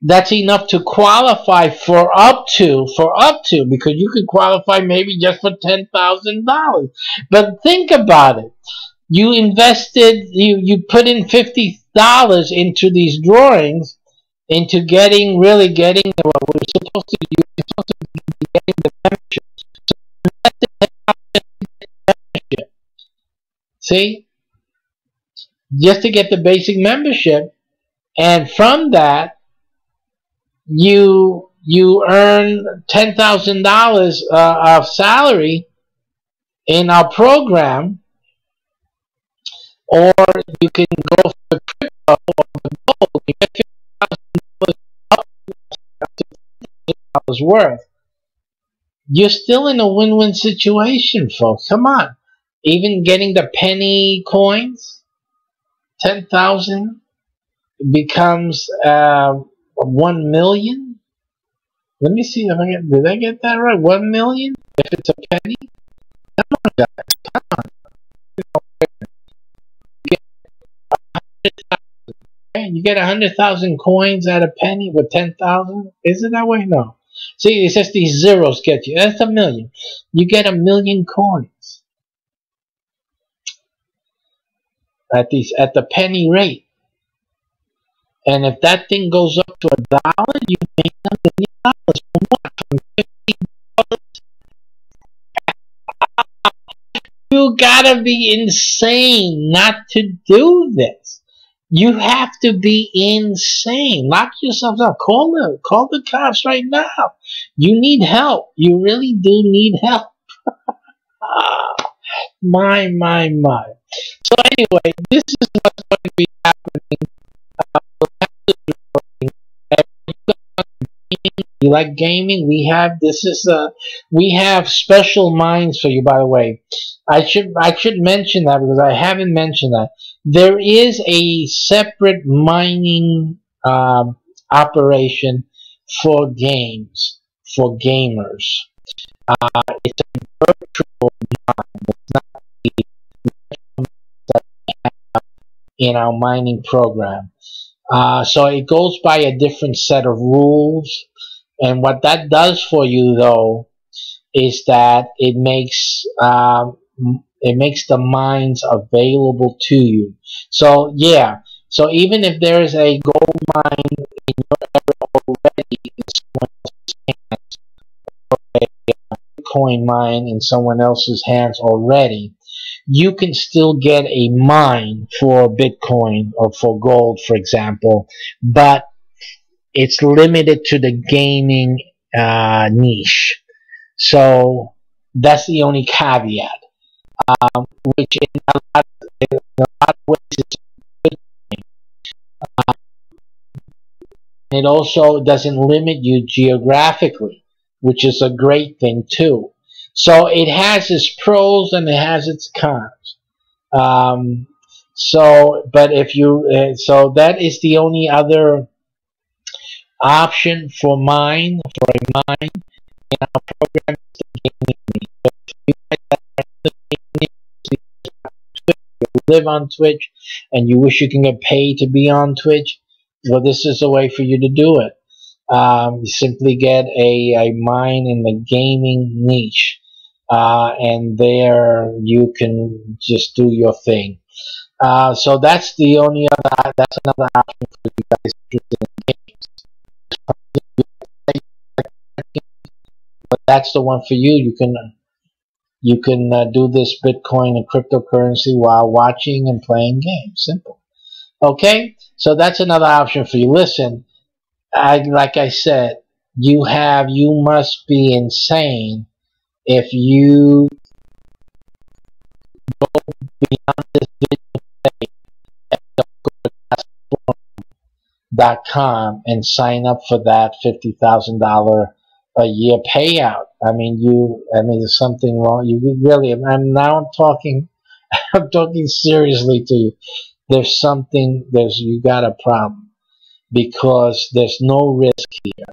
That's enough to qualify for up to, because you could qualify maybe just for $10,000. But think about it. You invested, you put in $50 into these drawings, into really getting what we're supposed to do. You're supposed to be getting the membership. So see? Just to get the basic membership, and from that you earn $10,000 of salary in our program, or you can go for crypto or the gold. You get $50,000 up to $50,000 worth. You're still in a win-win situation, folks. Come on. Even getting the penny coins, 10,000 becomes 1 million. Let me see if did I get that right? 1 million if it's a penny. Come on, guys. Come on. You get 100,000 coins at a penny with 10,000. Is it that way? No. See, it says these zeros get you. That's 1 million. You get 1 million coins at the penny rate. And if that thing goes up to $1, you make $1 million. From what? From $50. You gotta be insane not to do this. You have to be insane. Lock yourselves up. Call the cops right now. You need help. You really do need help. My. So anyway, this is what's going to be happening. You like gaming? We have special minds for you, by the way. I should mention that, because I haven't mentioned that. There is a separate mining operation for games, for gamers. It's a virtual mine. It's not the virtual mine that we have in our mining program. So it goes by a different set of rules. And what that does for you, though, is that it makes the mines available to you. So yeah, so even if there is a gold mine in your area already in someone else's hands, or a Bitcoin mine in someone else's hands already, you can still get a mine for Bitcoin or for gold, for example, but it's limited to the gaming niche. So that's the only caveat, which in a lot of ways is a good thing. It also doesn't limit you geographically, which is a great thing too. So it has its pros and it has its cons. But if you, so that is the only other option for mine, for a mine in our program, is the gaming niche. So if you guys are live on Twitch and you wish you can get paid to be on Twitch, well, this is a way for you to do it. You simply get a mine in the gaming niche, and there you can just do your thing. So that's the only other, that's another option for you guys interested in games. But that's the one for you. You can do this Bitcoin and cryptocurrency while watching and playing games. Simple. Okay, so that's another option for you. Listen, like I said, you must be insane if you go beyond this video page and go to .com and sign up for that $50,000 a year payout. I mean, there's something wrong. You really, I'm talking, I'm talking seriously to you. You got a problem, because there's no risk here.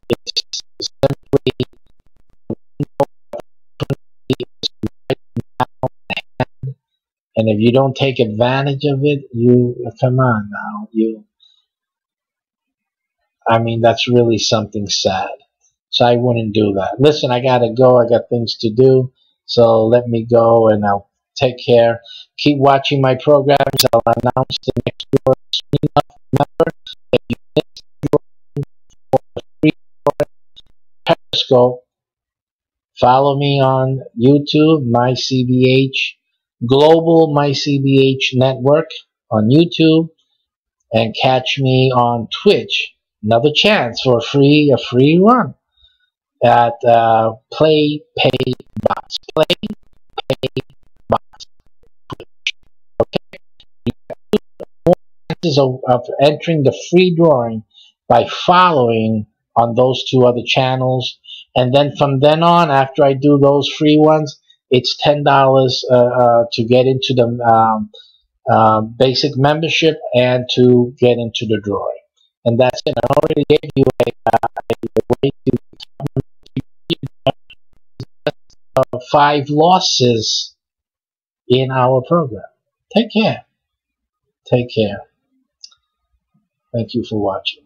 It's simply and if you don't take advantage of it, come on now, that's really something sad. So I wouldn't do that. Listen, I gotta go. I got things to do. So let me go, and I'll take care. Keep watching my programs. I'll announce the next drawing soon enough. Remember, if you missed the drawing for the free Periscope, follow me on YouTube, MyCBH, Global MyCBH Network on YouTube, and catch me on Twitch. Another chance for a free run at Play Pay Box. Play Pay Box. Okay. You have more chances of entering the free drawing by following on those two other channels, and then from then on, after I do those free ones, it's $10 to get into the basic membership and to get into the drawing. And that's it. I already gave you a way to 5 losses in our program. Take care. Take care. Thank you for watching.